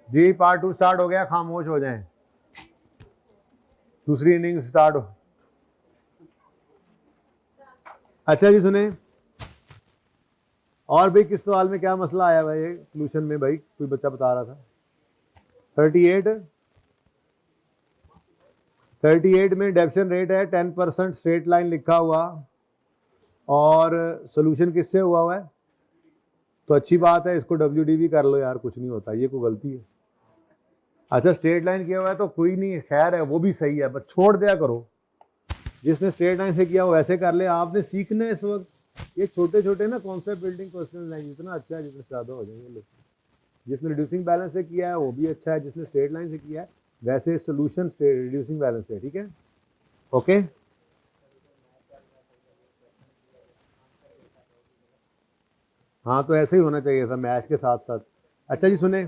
जी part 2 start हो गया, खामोश हो जाएं, दूसरी इनिंग स्टार्ट हो। अच्छा जी सुने, और भाई किस सवाल में क्या मसला आया भाई सोल्यूशन में? भाई कोई बच्चा बता रहा था 38 में डेप्शन रेट है 10%, स्ट्रेट लाइन लिखा हुआ, और सोल्यूशन किससे हुआ है? तो अच्छी बात है, इसको WD भी कर लो यार, कुछ नहीं होता, ये कोई गलती है। अच्छा स्ट्रेट लाइन किया हुआ है तो कोई नहीं, खैर है, वो भी सही है, बस छोड़ दिया करो। जिसने स्ट्रेट लाइन से किया वो वैसे कर ले। आपने सीखना है इस वक्त ये छोटे छोटे ना कॉन्सेप्ट बिल्डिंग क्वेश्चन लाइन, जितना अच्छा है जितने ज़्यादा हो जाएंगे लोग। जिसने रिड्यूसिंग बैलेंस से किया है वो भी अच्छा है, जिसने स्ट्रेट लाइन से किया है वैसे सोल्यूशन रिड्यूसिंग बैलेंस से। ठीक है, ओके। हाँ तो ऐसे ही होना चाहिए था मैच के साथ साथ। अच्छा जी सुने,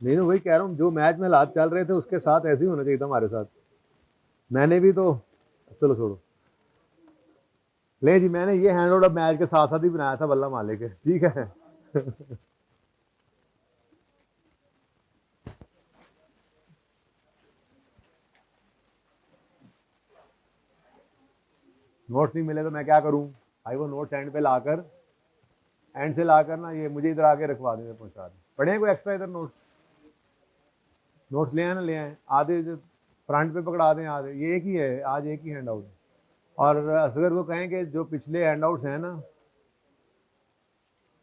नहीं वही कह रहा हूँ, जो मैच में हालात चल रहे थे उसके साथ ऐसे ही होना चाहिए था हमारे साथ। मैंने भी तो, चलो छोड़ो, ले जी मैंने ये हैंड आउट अब मैच के साथ साथ ही बनाया था बल्ला माले के, ठीक है। नोट्स नहीं मिले तो मैं क्या करूं भाई? वो नोट्स एंड पे लाकर, एंड से लाकर ना ये मुझे इधर आके रखवा दें, पहुंचा दें। पढ़े कोई एक्स्ट्रा इधर नोट्स? नोट्स ले आए ना, ले आए आधे फ्रंट पे पकड़ा दें, आधे ये एक ही है, आज एक ही हैंड आउट है। और असगर को कहें कि जो पिछले हैंड आउट्स हैं ना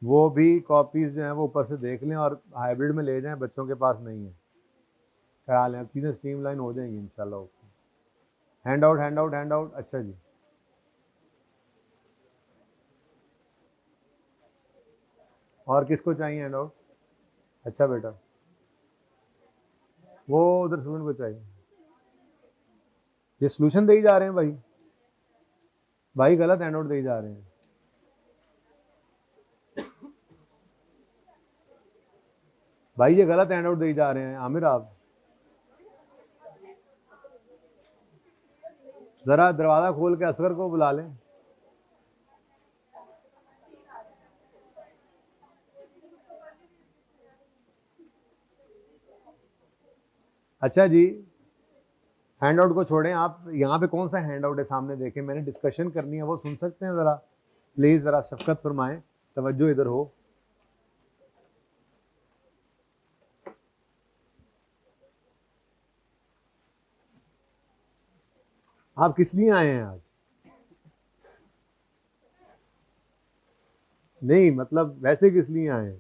वो भी कॉपीज जो हैं वो ऊपर से देख लें और हाइब्रिड में ले जाएं, बच्चों के पास नहीं है। ख्याल है अब चीज़ें स्ट्रीमलाइन हो जाएंगी इंशाल्लाह। Hand out hand out hand out, अच्छा जी। और किसको चाहिए हैंड आउट? अच्छा बेटा, वो उधर सुमन को चाहिए। ये सोल्यूशन दे ही जा रहे हैं भाई, भाई गलत हैंड आउट दे ही जा रहे हैं। भाई ये गलत हैंड आउट दे ही जा रहे हैं। आमिर आप जरा दरवाजा खोल के असगर को बुला लें। अच्छा जी, हैंड आउट को छोड़ें, आप यहाँ पे कौन सा हैंड आउट है सामने देखें, मैंने डिस्कशन करनी है, वो सुन सकते हैं जरा? प्लीज जरा शफकत फरमाएं, तवज्जो इधर हो। आप किस लिए आए हैं आज? नहीं मतलब वैसे किस लिए आए हैं?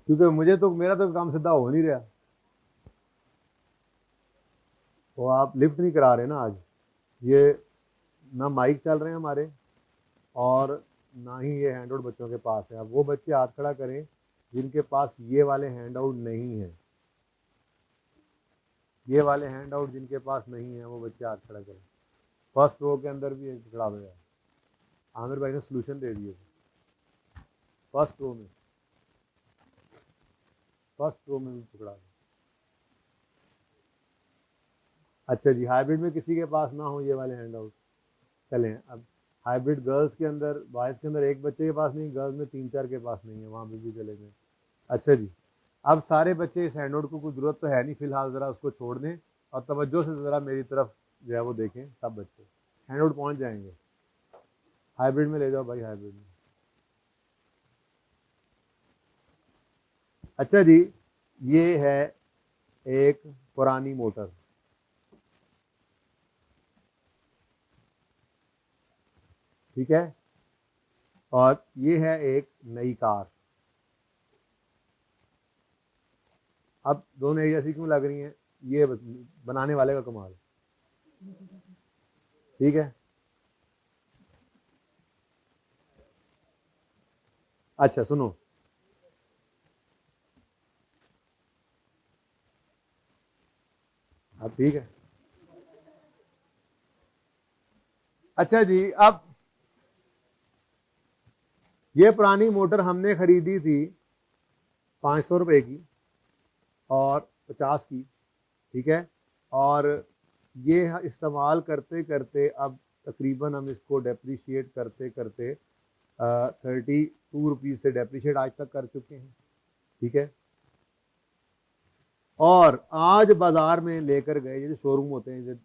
क्योंकि मुझे तो, मेरा तो काम सीधा हो नहीं रहा। तो आप लिफ्ट नहीं करा रहे ना आज, ये ना माइक चल रहे हैं हमारे, और ना ही ये हैंड आउट बच्चों के पास है। अब वो बच्चे हाथ खड़ा करें जिनके पास ये वाले हैंड आउट नहीं है, ये वाले हैंड आउट जिनके पास नहीं है वो बच्चे हाथ खड़ा करें। फर्स्ट रो के अंदर भी एक खड़ा हो जाए। आमिर भाई ने सोल्यूशन दे दिए फर्स्ट रो में, फर्स्ट रो में भी पकड़ा दो। अच्छा जी, हाइब्रिड में किसी के पास ना हो ये वाले हैंड आउट, चलें अब हाइब्रिड गर्ल्स के अंदर, बॉयज़ के अंदर एक बच्चे के पास नहीं, गर्ल्स में 3-4 के पास नहीं है, वहाँ पे भी चलेंगे। अच्छा जी, अब सारे बच्चे इस हैंड आउट को कोई ज़रूरत तो है नहीं फिलहाल, ज़रा उसको छोड़ दें और तवज्जो से ज़रा मेरी तरफ जो है वो देखें। सब बच्चे हैंड आउट पहुँच जाएंगे। हाइब्रिड में ले जाओ भाई, हाइब्रिड में। अच्छा जी, ये है एक पुरानी मोटर, ठीक है, और ये है एक नई कार। अब दोनों एक जैसी क्यों लग रही हैं? ये बनाने वाले का कमाल, ठीक है। अच्छा सुनो, अब ठीक है। अच्छा जी, अब ये पुरानी मोटर हमने खरीदी थी 500 रुपये की और 50 की, ठीक है, और ये इस्तेमाल करते करते अब तकरीबन हम इसको डेप्रीशिएट करते करते 32 रुपीज़ से डेप्रीशिएट आज तक कर चुके हैं, ठीक है। और आज बाजार में लेकर गए, ये जो शोरूम होते हैं, जैसे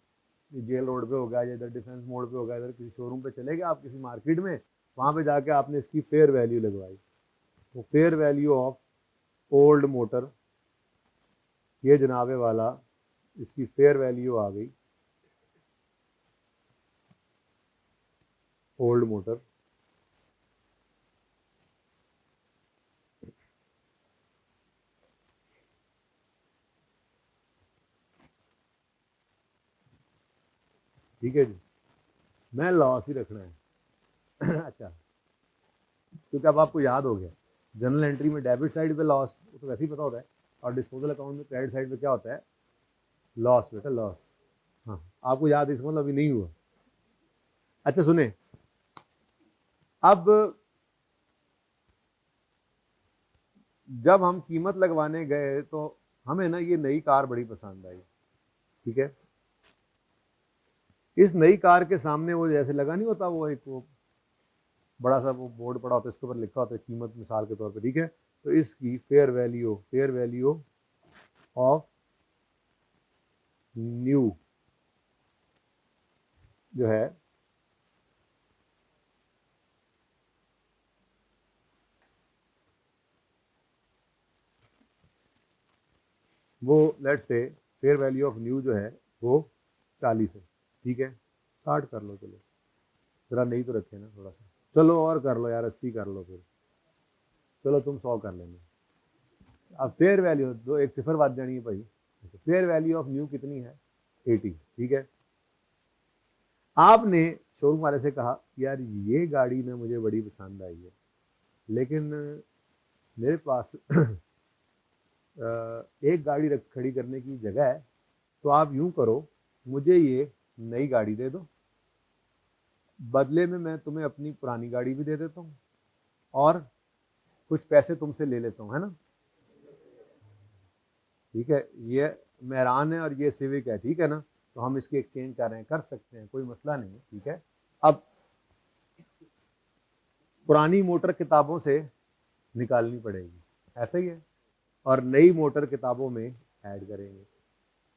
जेल रोड पे हो गया, इधर डिफेंस मोड़ पे हो गया, इधर किसी शोरूम पे चले गए आप किसी मार्केट में, वहां पे जाके आपने इसकी फेयर वैल्यू लगवाई, तो fair value of old motor, ये जनाबे वाला इसकी फेयर वैल्यू आ गई ओल्ड मोटर। ठीक है जी, मैं लॉस ही रखना है। अच्छा, क्योंकि अब आपको याद हो गया जनरल एंट्री में डेबिट साइड पे लॉस तो वैसे ही पता होता है, और डिस्पोजल अकाउंट में क्रेडिट साइड पे क्या होता है, लॉस, बेटा लॉस। हाँ, आपको याद है, इसका मतलब अभी नहीं हुआ। अच्छा सुने, अब जब हम कीमत लगवाने गए तो हमें ना ये नई कार बड़ी पसंद आई, ठीक है। इस नई कार के सामने वो जैसे लगा नहीं होता, वो एक वो बड़ा सा वो बोर्ड पड़ा होता है, इसके ऊपर लिखा होता है कीमत मिसाल के तौर पे, ठीक है। तो इसकी फेयर वैल्यू ऑफ न्यू जो है वो let's say fair value of new जो है वो 40 है, ठीक है। 60 कर लो, चलो जरा नहीं तो रखे ना थोड़ा सा, चलो और कर लो यार, 80 कर लो, फिर चलो तुम 100 कर लेना। अब फेयर वैल्यू दो, एक सिफर बात जानी है भाई, फेयर वैल्यू ऑफ न्यू कितनी है, 80, ठीक है। आपने शोरूम वाले से कहा यार ये गाड़ी ना मुझे बड़ी पसंद आई है, लेकिन मेरे पास एक गाड़ी खड़ी करने की जगह है, तो आप यूं करो, मुझे ये नई गाड़ी दे दो, बदले में मैं तुम्हें अपनी पुरानी गाड़ी भी दे देता हूँ और कुछ पैसे तुमसे ले लेता हूँ, है ना। ठीक है, ये मेहरान है और ये सिविक है, ठीक है ना, तो हम इसकी एक्सचेंज कर रहे हैं, कर सकते हैं, कोई मसला नहीं है, ठीक है। अब पुरानी मोटर किताबों से निकालनी पड़ेगी, ऐसा ही है, और नई मोटर किताबों में ऐड करेंगे,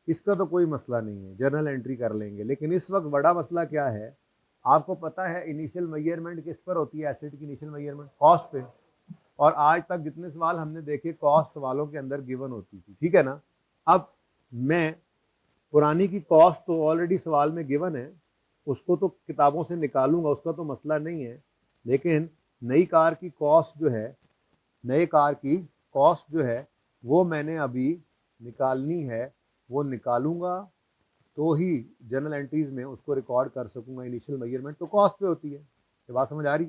इसका तो कोई मसला नहीं है, जर्नल एंट्री कर लेंगे। लेकिन इस वक्त बड़ा मसला क्या है, आपको पता है इनिशियल मेजरमेंट किस पर होती है, एसेट की इनिशियल मेजरमेंट कॉस्ट पे, और आज तक जितने सवाल हमने देखे कॉस्ट सवालों के अंदर गिवन होती थी, ठीक है ना। अब मैं पुरानी की कॉस्ट तो ऑलरेडी सवाल में गिवन है, उसको तो किताबों से निकालूंगा, उसका तो मसला नहीं है, लेकिन नई कार की कॉस्ट जो है, नए कार की कॉस्ट जो है वो मैंने अभी निकालनी है, वो निकालूंगा तो ही जर्नल एंट्रीज में उसको रिकॉर्ड कर सकूंगा। इनिशियल मेजरमेंट तो कॉस्ट पे होती है, ये बात समझ आ रही।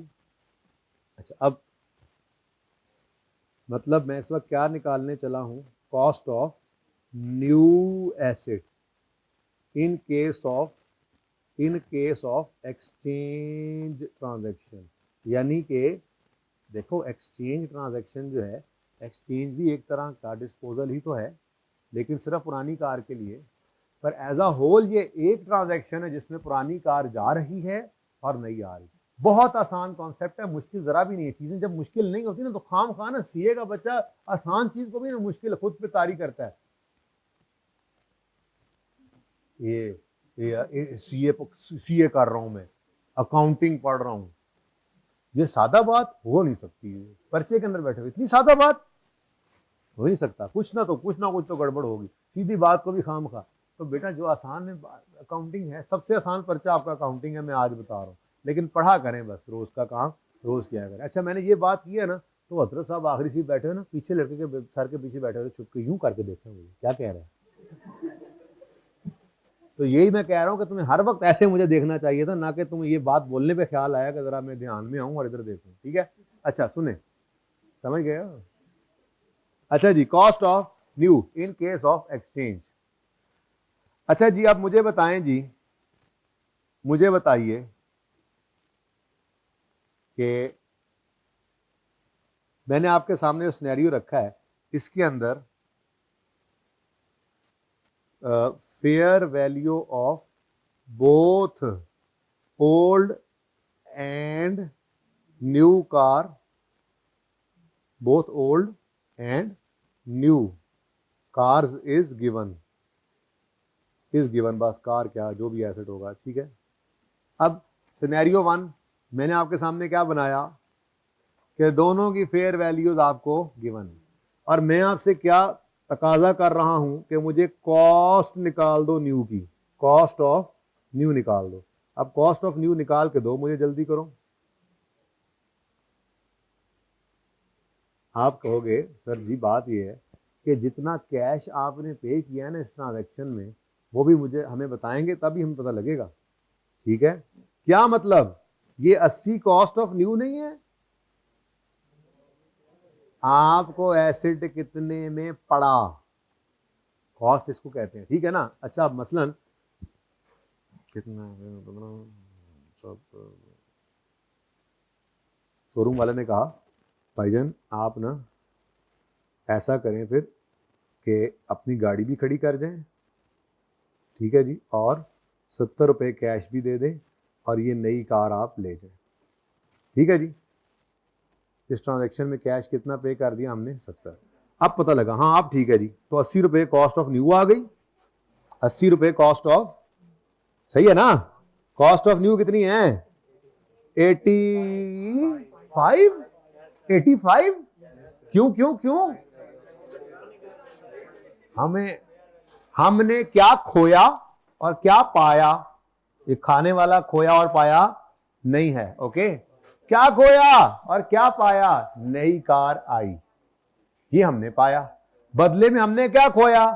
अच्छा, अब मतलब मैं इस वक्त क्या निकालने चला हूं, cost of new asset in case of exchange transaction, यानी कि देखो एक्सचेंज ट्रांजैक्शन जो है, एक्सचेंज भी एक तरह का डिस्पोजल ही तो है, लेकिन सिर्फ पुरानी कार के लिए, पर एज अ होल ये एक ट्रांजैक्शन है जिसमें पुरानी कार जा रही है और नई आ रही है। बहुत आसान कॉन्सेप्ट है, मुश्किल जरा भी नहीं है। चीजें जब मुश्किल नहीं होती ना तो खाम खा ना सीए का बच्चा आसान चीज को भी ना मुश्किल खुद पे तारी करता है। ये सीए कर रहा हूं मैं, अकाउंटिंग पढ़ रहा हूं, ये सादा बात हो नहीं सकती है, पर्चे के अंदर बैठे हुए इतनी सादा बात हो नहीं सकता, कुछ ना कुछ तो गड़बड़ होगी, सीधी बात को भी खाम खा। तो बेटा जो आसान है अकाउंटिंग है, सबसे आसान पर्चा आपका अकाउंटिंग है, मैं आज बता रहा हूँ, लेकिन पढ़ा करें बस, रोज का काम रोज किया करें। अच्छा, मैंने ये बात की है ना, तो हजरत साहब आखिरी सीट बैठे हो ना, पीछे लड़के के सर के पीछे बैठे हुए, छुप के यूं करके देखें मुझे क्या कह रहे हैं। तो यही मैं कह रहा हूँ कि तुम्हें हर वक्त ऐसे मुझे देखना चाहिए था, ना कि तुम्हें ये बात बोलने पे ख्याल आया कि जरा मैं ध्यान में आऊँ और इधर देखूँ, ठीक है। अच्छा सुने, समझ गए हो? अच्छा जी, cost of new in case of exchange. अच्छा जी, आप मुझे बताएं जी, मुझे बताइए कि मैंने आपके सामने सिनेरियो रखा है, इसके अंदर fair value of both old and new car, both old and new cars is given, bus car क्या जो भी एसेट होगा, ठीक है। अब सिनेरियो 1 मैंने आपके सामने क्या बनाया कि दोनों की फेयर वैल्यूज आपको गिवन, और मैं आपसे क्या तकाजा कर रहा हूं कि मुझे कॉस्ट निकाल दो न्यू की, कॉस्ट ऑफ न्यू निकाल दो। अब कॉस्ट ऑफ न्यू निकाल के दो मुझे, जल्दी करो। आप कहोगे सर जी बात ये है कि जितना कैश आपने पे किया है ना इस ट्रांजैक्शन में, वो भी मुझे हमें बताएंगे तभी हमें पता लगेगा, ठीक है। क्या मतलब, ये 80 कॉस्ट ऑफ न्यू नहीं है, आपको एसेट कितने में पड़ा, कॉस्ट इसको कहते हैं, ठीक है ना। अच्छा अब मसलन कितना सब शोरूम वाले ने कहा भाईजान आप ना ऐसा करें फिर कि अपनी गाड़ी भी खड़ी कर जाएं, ठीक है जी, और 70 रुपये कैश भी दे दें और ये नई कार आप ले जाएं, ठीक है जी। इस ट्रांजैक्शन में कैश कितना पे कर दिया हमने, 70। अब पता लगा हाँ आप ठीक है जी, तो 80 रुपये कॉस्ट ऑफ न्यू आ गई, 80 रुपये कॉस्ट ऑफ, सही है ना। कॉस्ट ऑफ न्यू कितनी है, 85। क्यों क्यों क्यों, हमने क्या खोया और क्या पाया, ये खाने वाला खोया और पाया नहीं है, ओके। क्या खोया और क्या पाया, नई कार आई, ये हमने पाया। बदले में हमने क्या खोया,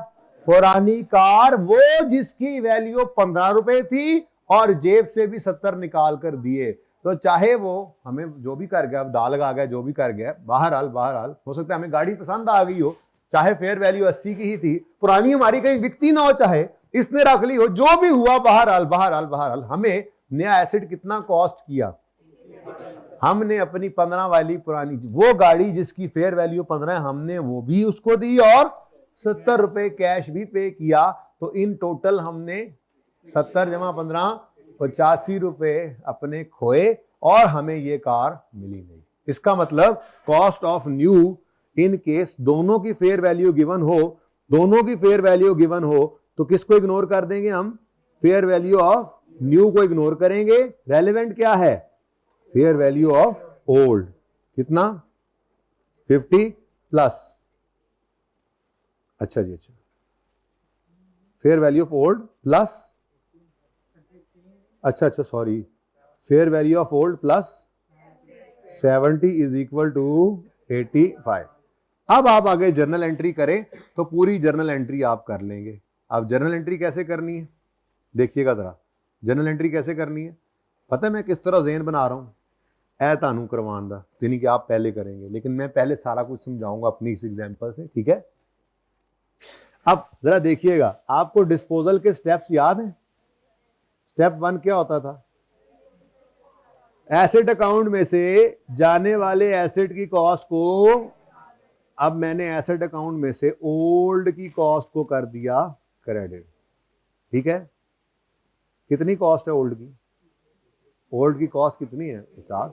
पुरानी कार, वो जिसकी वैल्यू 15 रुपए थी और जेब से भी 70 निकाल कर दिए। तो चाहे वो हमें जो भी कर गया, दाल लगा गया, जो भी कर गया, बहरहाल हो सकता है हमें गाड़ी पसंद आ गई हो, चाहे फेयर वैल्यू 80 की ही थी, पुरानी हमारी कहीं बिकती ना हो, चाहे इसने रख ली हो, जो भी हुआ, बहरहाल हमें नया एसेट कितना कॉस्ट किया, हमने अपनी 15 वाली पुरानी वो गाड़ी जिसकी फेयर वैल्यू 15 है, हमने वो भी उसको दी और 70 रुपए कैश भी पे किया। तो इन टोटल हमने 70 जमा 15 85 रुपए अपने खोए और हमें ये कार मिली नहीं। इसका मतलब cost of new in case दोनों की फेयर वैल्यू गिवन हो, तो किसको इग्नोर कर देंगे हम, फेयर वैल्यू ऑफ न्यू को इग्नोर करेंगे। रेलेवेंट क्या है, फेयर वैल्यू ऑफ ओल्ड, कितना 50 प्लस, अच्छा जी, अच्छा, fair value of old plus, अच्छा sorry, fair value of old plus 70 is equal to 85। अब आप आगे जर्नल एंट्री करें तो पूरी जर्नल एंट्री आप कर लेंगे। अब जर्नल एंट्री कैसे करनी है देखिएगा जरा, जर्नल एंट्री कैसे करनी है पता है मैं किस तरह ज़हन बना रहा हूं, ऐ तानू करवान दा, यानी कि आप पहले करेंगे, लेकिन मैं पहले सारा कुछ समझाऊंगा अपनी इस एग्जांपल से, ठीक है। अब जरा देखिएगा, आपको डिस्पोजल के स्टेप्स याद हैं। स्टेप 1 क्या होता था, एसेट अकाउंट में से जाने वाले एसेट की कॉस्ट को, अब मैंने एसेट अकाउंट में से ओल्ड की कॉस्ट को कर दिया क्रेडिट, ठीक है। कितनी कॉस्ट है ओल्ड की, ओल्ड की कॉस्ट कितनी है 50,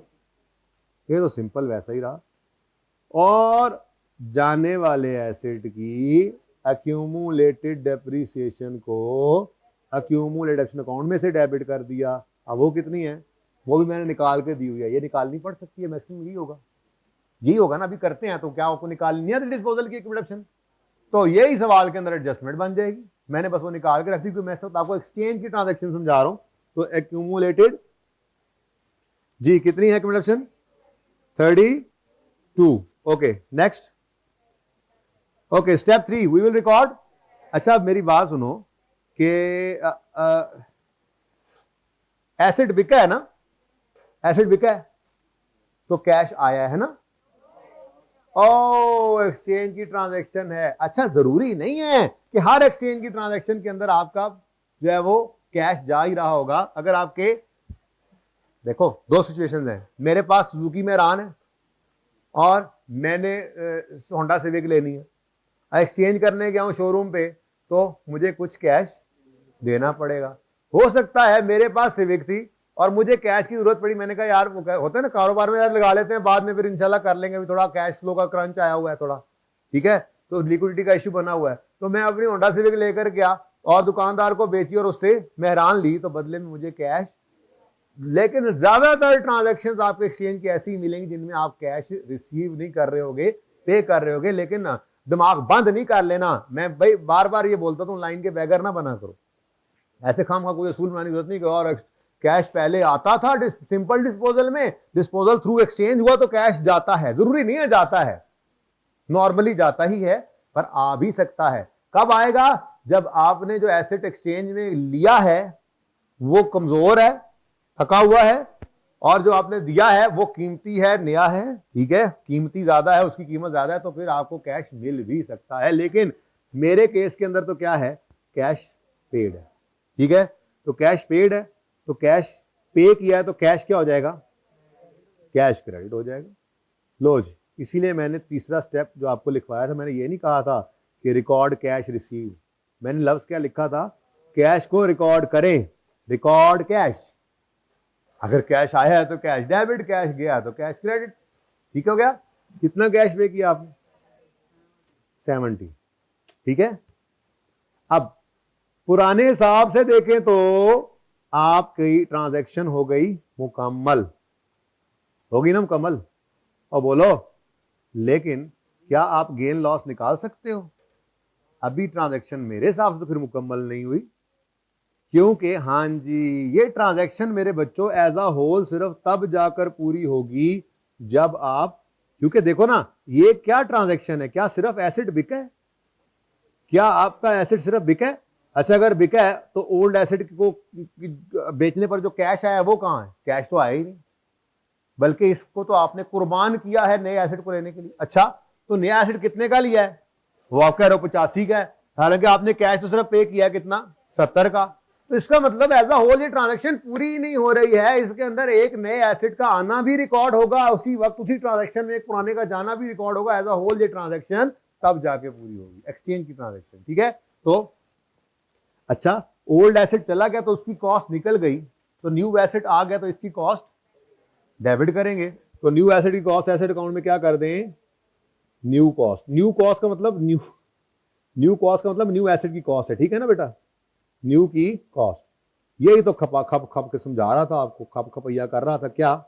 ये तो सिंपल वैसा ही रहा। और जाने वाले एसेट की एक्यूमुलेटेड डेप्रिसिएशन को एक्यूमुलेटेड अकाउंट में से डेबिट कर दिया। अब वो कितनी है, वो भी मैंने निकाल के दी हुई है, ये निकालनी पड़ सकती है, मैक्सिमम यही होगा ना, अभी करते हैं तो क्या आपको निकालनी है डिस्पोजल की एक्यूमुलेशन, तो यही सवाल के अंदर एडजस्टमेंट बन जाएगी। मैंने बस वो निकाल के रख दी, क्योंकि मैं सब आपको एक्सचेंज की ट्रांजैक्शन समझा रहा हूं। तो एक्यूमुलेटेड जी कितनी है accumulation 32, okay next, okay step 3 we will record. अच्छा अब मेरी बात सुनो कि एसेट बिका है ना, एसेट बिका है तो कैश आया है ना, ओ एक्सचेंज की ट्रांजैक्शन है। अच्छा जरूरी नहीं है कि हर एक्सचेंज की ट्रांजैक्शन के अंदर आपका जो है वो कैश जा ही रहा होगा। अगर आपके देखो दो सिचुएशंस हैं, मेरे पास सुजुकी मैरान है और मैंने होंडा सिविक लेनी है, एक्सचेंज करने गया हूं शोरूम पे तो मुझे कुछ कैश देना पड़ेगा। हो सकता है मेरे पास सिविक थी और मुझे कैश की जरूरत पड़ी, मैंने कहा यार वो होता है ना कारोबार में, यार लगा लेते हैं बाद में फिर इंशाल्लाह कर लेंगे, अभी थोड़ा कैश फ्लो का क्रंच आया हुआ है थोड़ा, ठीक है, तो लिक्विडिटी का इश्यू बना हुआ है। तो मैं अपनी होंडा सिविक लेकर गया और दुकानदार को बेची और उससे मेहरान ली, तो बदले में मुझे कैश। लेकिन ज्यादातर ट्रांजैक्शंस आपके एक्सचेंज की ऐसी मिलेंगी जिनमें आप कैश रिसीव नहीं कर रहे होगे, पे कर रहे होगे। लेकिन ना दिमाग बंद नहीं कर लेना, मैं भाई बार बार ये बोलता हूँ, लाइन के बैगर ना बना करो। ऐसे खाम का कोई असूल बनाने की जरूरत नहीं कि और कैश पहले आता था सिंपल डिस्पोजल में, डिस्पोजल थ्रू एक्सचेंज हुआ तो कैश जाता है। जरूरी नहीं है जाता है, नॉर्मली जाता ही है, पर आ भी सकता है। कब आएगा? जब आपने जो एसेट एक्सचेंज में लिया है वो कमजोर है, थका हुआ है, और जो आपने दिया है वो कीमती है, नया है, ठीक है, कीमती ज्यादा है, उसकी कीमत ज्यादा है, तो फिर आपको कैश मिल भी सकता है। लेकिन मेरे केस के अंदर तो क्या है, कैश पेड है, ठीक है। तो कैश पेड है, तो कैश पे किया है, तो कैश क्या हो जाएगा, कैश क्रेडिट हो जाएगा। लो जी, इसीलिए मैंने तीसरा स्टेप जो आपको लिखवाया था, मैंने ये नहीं कहा था कि रिकॉर्ड कैश रिसीव, मैंने लफ्ज क्या लिखा था, कैश को रिकॉर्ड करें, रिकॉर्ड कैश। अगर कैश आया है तो कैश डेबिट, कैश गया तो कैश क्रेडिट। ठीक हो गया? कितना कैश पे किया आपने? 70, ठीक है। अब पुराने हिसाब से देखें तो आपकी ट्रांजैक्शन हो गई मुकम्मल, होगी ना मुकम्मल? और बोलो, लेकिन क्या आप गेन लॉस निकाल सकते हो? अभी ट्रांजैक्शन मेरे हिसाब से तो फिर मुकम्मल नहीं हुई, क्योंकि हाँ जी, ये ट्रांजैक्शन मेरे बच्चों एज अ होल सिर्फ तब जाकर पूरी होगी जब आप, क्योंकि देखो ना, ये क्या ट्रांजैक्शन है, क्या सिर्फ एसेट बिका है? क्या आपका एसेट सिर्फ बिका है? अच्छा, अगर बिका है तो ओल्ड एसेट को बेचने पर जो कैश आया वो कहां है? कैश तो आया ही नहीं, बल्कि इसको तो आपने कुर्बान किया है नए एसेट को लेने के लिए। अच्छा, तो नया एसेट कितने का लिया है? वो आप कह रहे हो 85 का है, हालांकि आपने कैश तो सिर्फ पे किया है कितना, 70 का। तो इसका मतलब एज अ होल ये ट्रांजैक्शन पूरी नहीं हो रही है, इसके अंदर एक नए एसेट का आना भी रिकॉर्ड होगा उसी वक्त, उसी ट्रांजैक्शन में एक पुराने का जाना भी रिकॉर्ड होगा। एज अ होल ये ट्रांजैक्शन तब जाके पूरी होगी, एक्सचेंज की ट्रांजैक्शन, ठीक है। तो अच्छा, ओल्ड एसेट चला गया तो उसकी कॉस्ट निकल गई, तो न्यू एसेट आ गया तो इसकी कॉस्ट डेबिट करेंगे। तो न्यू एसेट की कॉस्ट एसेट अकाउंट में क्या कर दें, न्यू कॉस्ट। न्यू कॉस्ट का मतलब न्यू कॉस्ट का मतलब न्यू एसेट की कॉस्ट है, ठीक है ना बेटा, न्यू की कॉस्ट। यही तो खप खप के समझा रहा था आपको, खप खपैया कर रहा था क्या,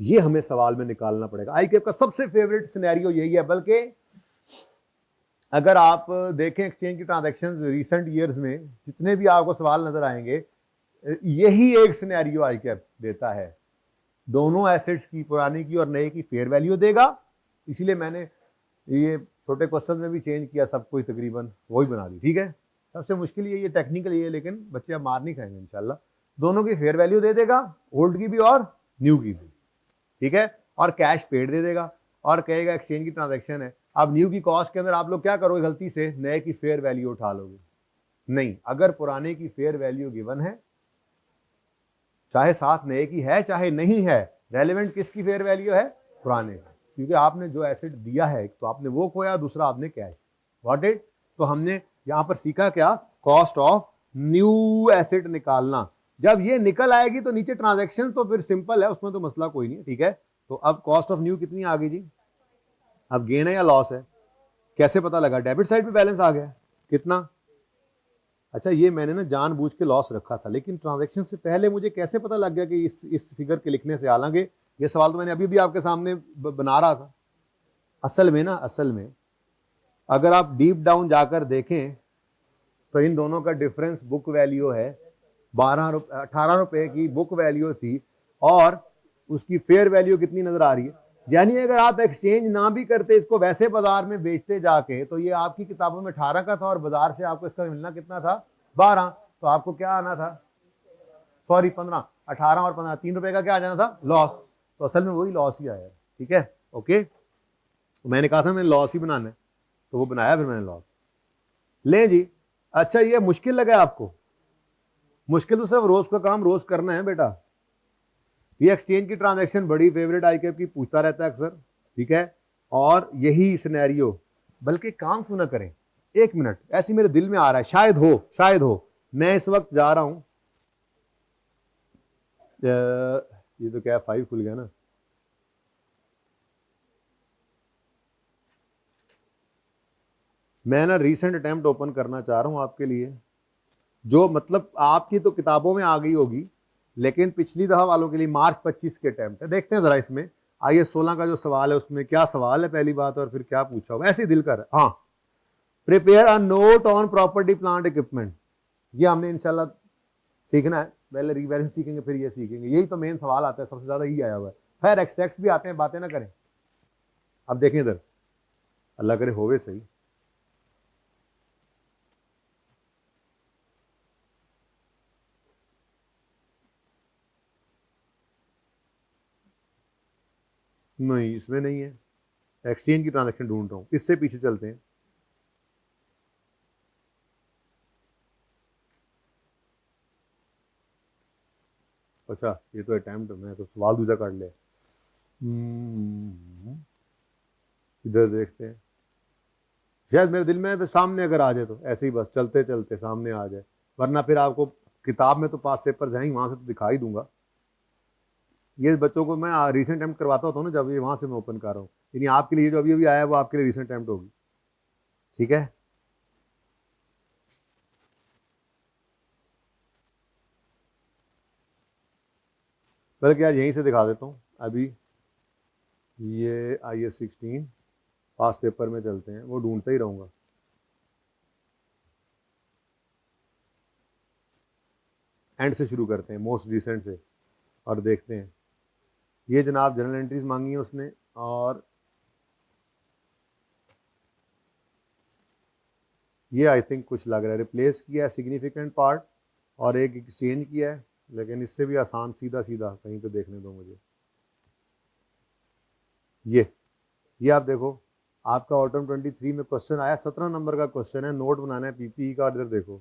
ये हमें सवाल में निकालना पड़ेगा। आईकेएफ का सबसे फेवरेट सिनेरियो यही है, बल्कि अगर आप देखें एक्सचेंज की ट्रांजैक्शन रिसेंट ईयर्स में जितने भी आपको सवाल नजर आएंगे, यही एक सिनेरियो आईकेएफ देता है, दोनों एसेट्स की, पुरानी की और नए की फेयर वैल्यू देगा। इसीलिए मैंने ये छोटे क्वेश्चन में भी चेंज किया, सब कुछ तकरीबन वही बना दी, ठीक है। सबसे मुश्किल ये टेक्निकल ये है, लेकिन बच्चे अब मार नहीं खाएंगे इंशाल्लाह। दोनों की फेयर वैल्यू दे देगा, ओल्ड की भी और न्यू की भी, ठीक है, और कैश पेड दे देगा और कहेगा एक्सचेंज की ट्रांजैक्शन है। अब न्यू की कॉस्ट के अंदर आप लोग क्या करोगे, गलती से नए की फेयर वैल्यू उठा लोगे? नहीं, अगर पुराने की फेयर वैल्यू गिवन है, चाहे साथ नए की है चाहे नहीं है, रेलेवेंट किसकी फेयर वैल्यू है, पुराने की, क्योंकि आपने जो एसेट दिया है तो आपने वो खोया, दूसरा आपने कैश गॉट इट। तो हमने यहां पर सीखा क्या, कॉस्ट ऑफ न्यू एसेट निकालना। जब ये निकल आएगी तो नीचे ट्रांजैक्शन तो फिर सिंपल है, उसमें तो मसला कोई नहीं, ठीक है। तो अब कॉस्ट ऑफ न्यू कितनी आ गई जी, अब गेन है या लॉस है, कैसे पता लगा, डेबिट साइड पे बैलेंस आ गया कितना। अच्छा, ये मैंने ना जानबूझ के लॉस रखा था, लेकिन ट्रांजैक्शन से पहले मुझे कैसे पता लग गया कि इस फिगर के लिखने से, हालांकि ये सवाल तो मैंने अभी भी आपके सामने बना रहा था। असल में अगर आप डीप डाउन जाकर देखें तो इन दोनों का डिफरेंस बुक वैल्यू है, 18 रुपए की बुक वैल्यू थी और उसकी फेयर वैल्यू कितनी नजर आ रही है। यानी अगर आप एक्सचेंज ना भी करते, इसको वैसे बाजार में बेचते जाके, तो ये आपकी किताबों में 18 का था और बाजार से आपको इसका मिलना कितना था, 12। तो आपको क्या आना था, सॉरी 15, 18 और 15, 3 रुपए का क्या आ जाना था, लॉस। तो असल में वही लॉस ही आया, ठीक है, ओके। मैंने कहा था मैंने लॉस ही बनाना है, तो वो बनाया फिर मैंने लॉस। ले जी, अच्छा ये मुश्किल लगा आपको? मुश्किल तो सिर्फ रोज का काम रोज करना है बेटा। ये एक्सचेंज की ट्रांजैक्शन बड़ी फेवरेट आईकेएफ की, पूछता रहता है अक्सर, ठीक है। और यही सिनेरियो, बल्कि काम क्यों ना करें, एक मिनट, ऐसी मेरे दिल में आ रहा है, शायद हो मैं इस वक्त जा रहा हूं, ये तो क्या 5 खुल गया ना, मैं ना रीसेंट अटेम्प्ट ओपन करना चाह रहा हूँ आपके लिए, जो मतलब आपकी तो किताबों में आ गई होगी, लेकिन पिछली दफा वालों के लिए मार्च 25 के अटेम्प्ट है। देखते हैं जरा इसमें IAS 16 का जो सवाल है उसमें क्या सवाल है पहली बात, और फिर क्या पूछा होगा, ऐसे ही दिल कर। हाँ, prepare a note on property plant equipment, ये हमने इंशाल्लाह सीखना है। पहले रिवैल्यूएशन सीखेंगे फिर ये सीखेंगे, यही तो मेन सवाल आता है, सबसे ज्यादा यही आया हुआ है। खैर एक्सट्रैक्ट्स भी आते हैं, बातें ना करें। अब देखें इधर, अल्लाह करे होवे सही। नहीं इसमें नहीं है, एक्सचेंज की ट्रांजैक्शन ढूंढ रहा हूं, इससे पीछे चलते हैं। अच्छा ये तो अटेम्प्ट, मैं तो सवाल दूसरा काट लिया। इधर देखते हैं, शायद मेरे दिल में सामने अगर आ जाए तो ऐसे ही बस चलते चलते सामने आ जाए, वरना फिर आपको किताब में तो पास पेपर जाएंगे, वहां से तो दिखाई दूंगा। ये बच्चों को मैं रिसेंट अटेम्प्ट करवाता होता हूँ ना, जब ये वहां से मैं ओपन कर रहा हूँ, यानी आपके लिए जो अभी अभी आया है वो आपके लिए रिसेंट अटेम्प्ट होगी। ठीक है, बल्कि यार यहीं से दिखा देता हूँ अभी। ये IAS 16 पास पेपर में चलते हैं, वो ढूंढता ही रहूंगा। एंड से शुरू करते हैं, मोस्ट रिसेंट से, और देखते हैं। ये जनाब जनरल एंट्रीज मांगी है उसने, और ये आई थिंक कुछ लग रहा है रिप्लेस किया है सिग्निफिकेंट पार्ट, और एक एक्सचेंज किया है, लेकिन इससे भी आसान सीधा सीधा कहीं पे देखने दो मुझे। ये आप देखो, आपका ऑटम 23 में क्वेश्चन आया, 17 नंबर का क्वेश्चन है, नोट बनाना है PPE का। इधर देखो,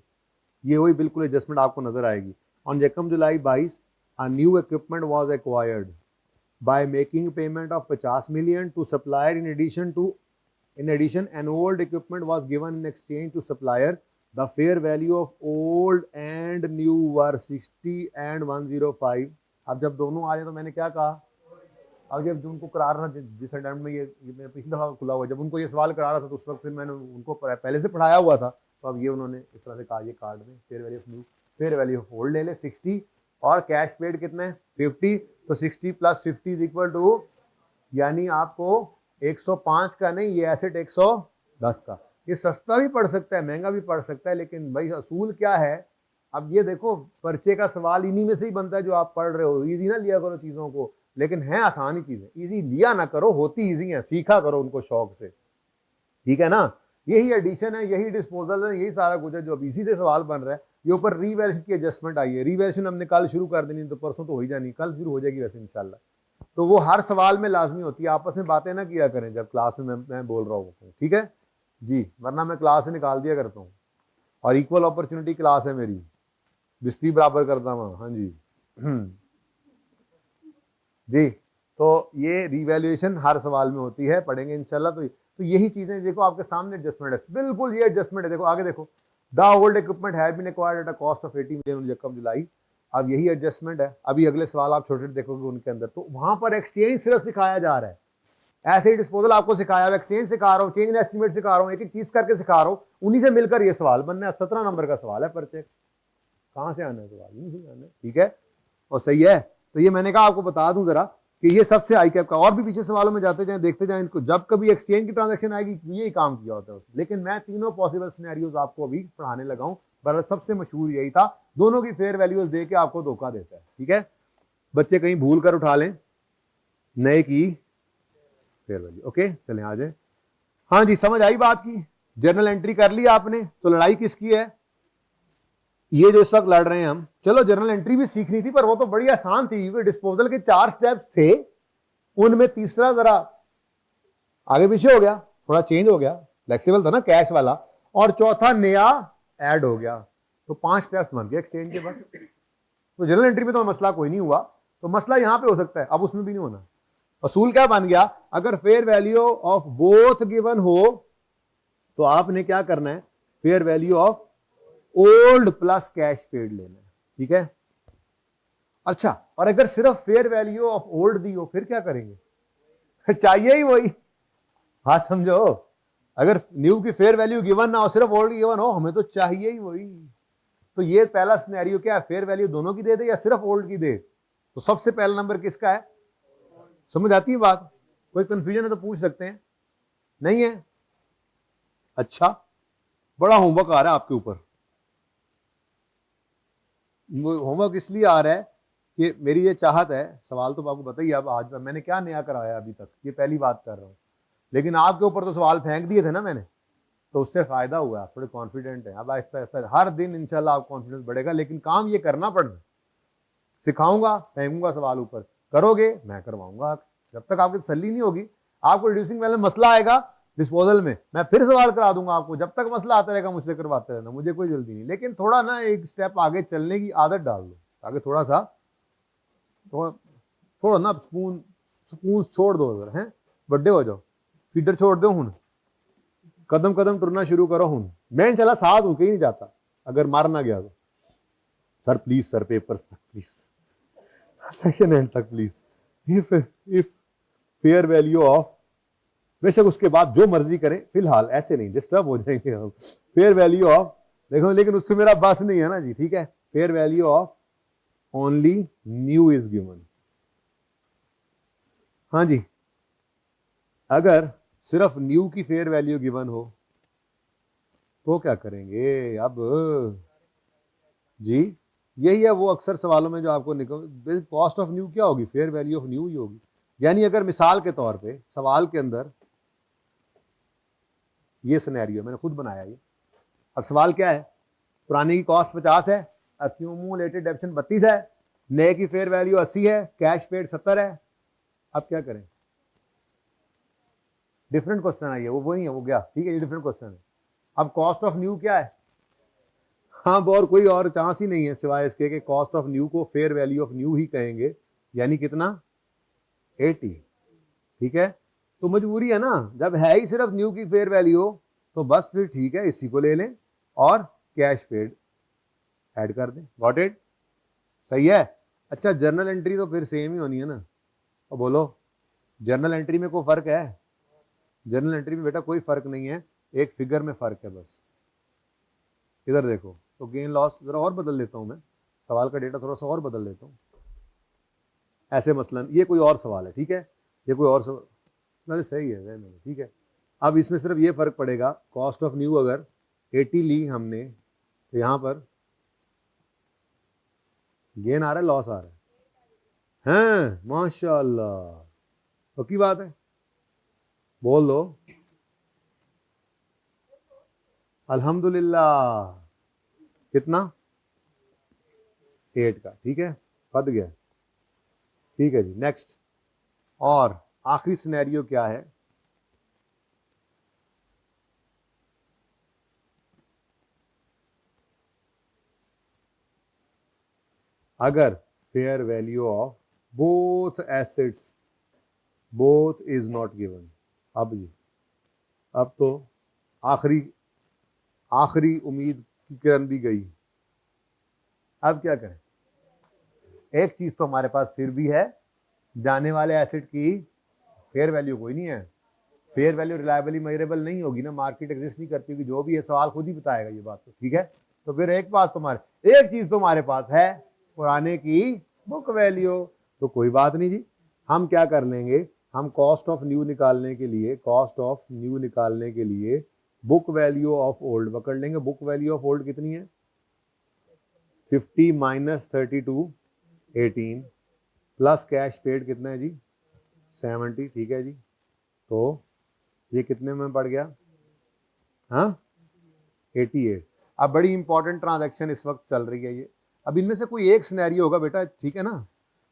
ये वही बिल्कुल एडजस्टमेंट आपको नजर आएगी। On Ekam July 22 a new equipment was acquired by making payment of 50 million to supplier. In addition an old equipment was given in exchange to supplier. The fair value of old and new were 60 and 105. अब जब दोनों आ जाए तो मैंने क्या कहा, अब जब उनको करा रहा था जिस अटेम्प्ट में, ये मैं पिछली दफा खुला हुआ, जब उनको ये सवाल करा रहा था तो उस वक्त फिर मैंने उनको पहले से पढ़ाया हुआ था, तो अब ये उन्होंने इस तरह से कहा, ये कार्ड में fair value of new, fair value of old ले ले 60, और कैश पेड कितने 50, तो 60 + 50 इज इक्वल टू, यानी आपको 105 का नहीं, ये एसेट 110 का। ये सस्ता भी पड़ सकता है, महंगा भी पड़ सकता है, लेकिन भाई असूल क्या है। अब ये देखो, पर्चे का सवाल इन्हीं में से ही बनता है जो आप पढ़ रहे हो। इजी ना लिया करो चीजों को, लेकिन है आसान ही चीजें, इजी लिया ना करो, होती इजी है, सीखा करो उनको शौक से। ठीक है ना, यही एडिशन है, यही डिस्पोजल है, यही सारा कुछ है जो अब इसी से सवाल बन रहा है। ये ऊपर रीवैल्यूएशन की एडजस्टमेंट आई है, रीवैल्यूएशन हमने कल शुरू कर देनी, तो परसों तो हो ही जानी, कल शुरू हो जाएगी वैसे इंशाल्लाह। तो वो हर सवाल में लाजमी होती है, आपस में बातें ना किया करें जब क्लास में मैं बोल रहा हूँ, ठीक है जी, वरना मैं क्लास से निकाल दिया करता हूँ। और इक्वल अपॉर्चुनिटी क्लास है मेरी, बिस्ती बराबर करता हूँ। हाँ जी जी, तो ये रिवैल्यूएशन हर सवाल में होती है, पढ़ेंगे इंशाल्लाह। तो यही चीजें देखो आपके सामने एडजस्टमेंट है, बिल्कुल ये एडजस्टमेंट है। देखो आगे देखो, the old equipment have been acquired at a cost of 80 million एकम जुलाई। अब यही एडजस्टमेंट है। अभी अगले सवाल आप छोटे देखोगे उनके अंदर, तो वहां पर एक्सचेंज सिर्फ सिखाया जा रहा है, ऐसे ही डिस्पोजल आपको सिखाया हुआ, एक्सचेंज सिखा रहा हूँ, चेंज इन एस्टिमेट सिखा रहा हूँ, एक एक चीज करके सिखा रहा हूँ, उन्हीं से मिलकर ये सवाल बनना है। 17 नंबर का सवाल है पर्चे, कहां से आना है सवाल, इन्हीं से आना है। ठीक है, और सही है। तो ये मैंने कहा आपको बता दूं जरा कि ये सबसे आई कैप का, और भी पीछे सवालों में जाते जाएं, देखते जाएं इनको, जब कभी एक्सचेंज की ट्रांजैक्शन आएगी यही काम किया होता है। लेकिन मैं तीनों पॉसिबल सिनेरियोज आपको अभी पढ़ाने लगा हूं, बरअसल सबसे मशहूर यही था, दोनों की फेयर वैल्यूज दे के आपको धोखा देता है। ठीक है, बच्चे कहीं भूल कर उठा लें, नए की फेयर वैल्यू। ओके चलें आ जाए। हाँ जी, समझ आई बात की, जर्नल एंट्री कर ली आपने, तो लड़ाई किसकी है, ये जो इस वक्त लड़ रहे हैं हम। चलो जर्नल एंट्री भी सीखनी थी, पर वो तो बड़ी आसान थी, क्योंकि डिस्पोजल के 4 स्टेप्स थे, उनमें तीसरा जरा आगे पीछे हो गया, थोड़ा चेंज हो गया, फ्लेक्सिबल था ना कैश वाला, और चौथा नया ऐड हो गया, तो 5 स्टेप्स बन गए एक्सचेंज के बस। तो जनरल एंट्री में तो मसला कोई नहीं हुआ, तो मसला यहां पे हो सकता है, अब उसमें भी नहीं होना। असूल क्या बन गया, अगर fair value of both given हो तो आपने क्या करना है, fair value of old plus cash paid लेना है। ठीक है, अच्छा, और अगर सिर्फ फेयर वैल्यू ऑफ ओल्ड दी हो फिर क्या करेंगे चाहिए ही वही, हाँ समझो, अगर न्यू की फेयर वैल्यू गिवन ना हो, सिर्फ ओल्ड की गिवन हो, हमें तो चाहिए ही वही। तो ये पहला सिनेरियो क्या है, फेयर वैल्यू दोनों की दे दे या सिर्फ ओल्ड की दे? तो सबसे पहला नंबर किसका है? समझ आती है बात? कोई कंफ्यूजन है तो पूछ सकते हैं, नहीं है? अच्छा, बड़ा होमवर्क आ रहा है आपके ऊपर। होमवर्क इसलिए आ रहा है कि मेरी ये चाहत है, सवाल तो आपको बताइए, अब आज मैंने क्या नया कराया अभी तक, ये पहली बात कर रहा हूं, लेकिन आपके ऊपर तो सवाल फेंक दिए थे ना मैंने, तो उससे फायदा हुआ, आप थोड़े कॉन्फिडेंट हैं। अब आहिस्ता आहिस्ता हर दिन इंशाल्लाह आप कॉन्फिडेंस बढ़ेगा, लेकिन काम ये करना पड़ना। सिखाऊंगा, फेंकूंगा सवाल ऊपर, करोगे मैं करवाऊंगा। जब तक आपकी तसल्ली नहीं होगी, आपको रिड्यूसिंग वैल्यू मसला आएगा डिस्पोजल में, मैं फिर सवाल करा दूंगा आपको। जब तक मसला आता रहेगा मुझसे करवाते रहना, मुझे कोई जल्दी नहीं। लेकिन थोड़ा ना एक स्टेप आगे चलने की आदत डाल दो, ताकि थोड़ा सा थोड़ा ना स्पून छोड़ दो, अगर हैं बड्डे हो जाओ, फीडर छोड़ दो, हूं कदम कदम टुरना शुरू करो। हूं मैं इंशाल्लाह साथ हूं, कहीं नहीं जाता अगर मार ना गया तो। सर प्लीज सर, पेपर्स तक प्लीज, सेक्शन एंड तक please. If fair value of, बेशक उसके बाद जो मर्जी करें, फिलहाल ऐसे नहीं, डिस्टर्ब हो जाएंगे हम। फेयर वैल्यू ऑफ, देखो लेकिन उससे मेरा बस नहीं है ना जी, ठीक है। Fair value of only new is given. हाँ जी, अगर सिर्फ न्यू की फेयर वैल्यू गिवन हो तो क्या करेंगे अब जी? यही है वो अक्सर सवालों में जो आपको निकल, कॉस्ट ऑफ न्यू क्या होगी? फेयर वैल्यू ऑफ न्यू ही होगी। यानी अगर मिसाल के तौर पे सवाल के अंदर ये सिनेरियो मैंने खुद बनाया ये, अब सवाल क्या है, पुराने की कॉस्ट 50 है, अक्यूमुलेटेड डेप्शन 32 है, नए की फेयर वैल्यू 80 है, कैश पेड 70 है। अब क्या करें? डिफरेंट क्वेश्चन है ये, वो नहीं है, वो गया, ठीक है, ये डिफरेंट क्वेश्चन है। अब कॉस्ट ऑफ न्यू क्या है? हाँ, और कोई और चांस ही नहीं है सिवाय इसके कि कॉस्ट ऑफ न्यू को फेयर वैल्यू ऑफ न्यू ही कहेंगे, यानी कितना? 80, ठीक है। तो मजबूरी है ना, जब है ही सिर्फ न्यू की फेयर वैल्यू, तो बस फिर ठीक है, इसी को ले लें और कैश पेड ऐड कर दें। Got it? सही है। अच्छा, जर्नल एंट्री तो फिर सेम ही होनी है ना। और बोलो, जर्नल एंट्री में कोई फर्क है? जर्नल एंट्री में बेटा कोई फर्क नहीं है, एक फिगर में फर्क है बस। इधर देखो, तो गेन लॉस जरा और बदल लेता हूं मैं, सवाल का डेटा थोड़ा सा और बदल लेता हूं। ऐसे मसलन ये कोई और सवाल है, ठीक है, ये कोई और सवाल सही है, ठीक है। अब इसमें सिर्फ ये फर्क पड़ेगा, कॉस्ट ऑफ न्यू अगर 80 ली हमने, तो यहां पर गेन आ रहा है, लॉस आ रहा है? हैं, माशाल्लाह, पक्की बात है, बोल दो अल्हम्दुलिल्लाह। कितना? 8 का, ठीक है, पद गया, ठीक है जी। नेक्स्ट, और आखिरी सिनेरियो क्या है? अगर fair value of both assets both is not given. अब जी, अब तो आखिरी उम्मीद की किरण भी गई। अब क्या करें? एक चीज तो हमारे पास फिर भी है, जाने वाले एसेट की फेयर वैल्यू कोई नहीं है। फेयर वैल्यू रिलायबली मेजरेबल नहीं होगी ना, मार्केट एग्जिस्ट नहीं करती होगी, जो भी है सवाल खुद ही बताएगा ये बात, तो ठीक है। तो फिर एक बात तुम्हारे, एक चीज तुम्हारे पास है, पुराने की बुक वैल्यू। तो कोई बात नहीं जी, हम क्या कर लेंगे, हम कॉस्ट ऑफ न्यू निकालने के लिए, कॉस्ट ऑफ न्यू निकालने के लिए बुक वैल्यू ऑफ ओल्ड पकड़ लेंगे। बुक वैल्यू ऑफ ओल्ड कितनी है? 50 माइनस 32 18 प्लस कैश पेड कितना है जी? 70, ठीक है जी। तो ये कितने में पड़ गया? हाँ, 88। अब बड़ी इंपॉर्टेंट ट्रांजैक्शन इस वक्त चल रही है ये। अब इनमें से कोई एक सिनेरियो होगा बेटा, ठीक है ना,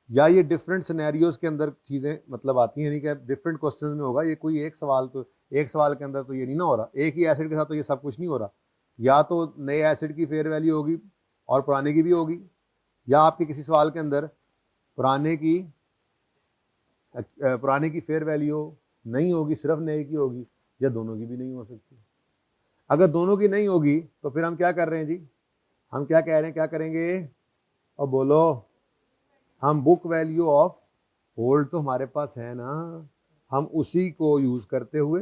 या ये डिफरेंट सिनेरियोज के अंदर चीजें मतलब आती हैं, यानी कि डिफरेंट क्वेश्चन में होगा ये। कोई एक सवाल, तो एक सवाल के अंदर तो ये नहीं ना हो रहा, एक ही एसिड के साथ तो ये सब कुछ नहीं हो रहा। या तो नए एसिड की फेयर वैल्यू होगी और पुराने की भी होगी, या आपके किसी सवाल के अंदर पुराने की फेयर वैल्यू नहीं होगी, सिर्फ नए की होगी, या दोनों की भी नहीं हो सकती। अगर दोनों की नहीं होगी तो फिर हम क्या कर रहे हैं जी, हम क्या कह रहे हैं, क्या करेंगे? और बोलो, हम बुक वैल्यू ऑफ ओल्ड तो हमारे पास है ना, हम उसी को यूज करते हुए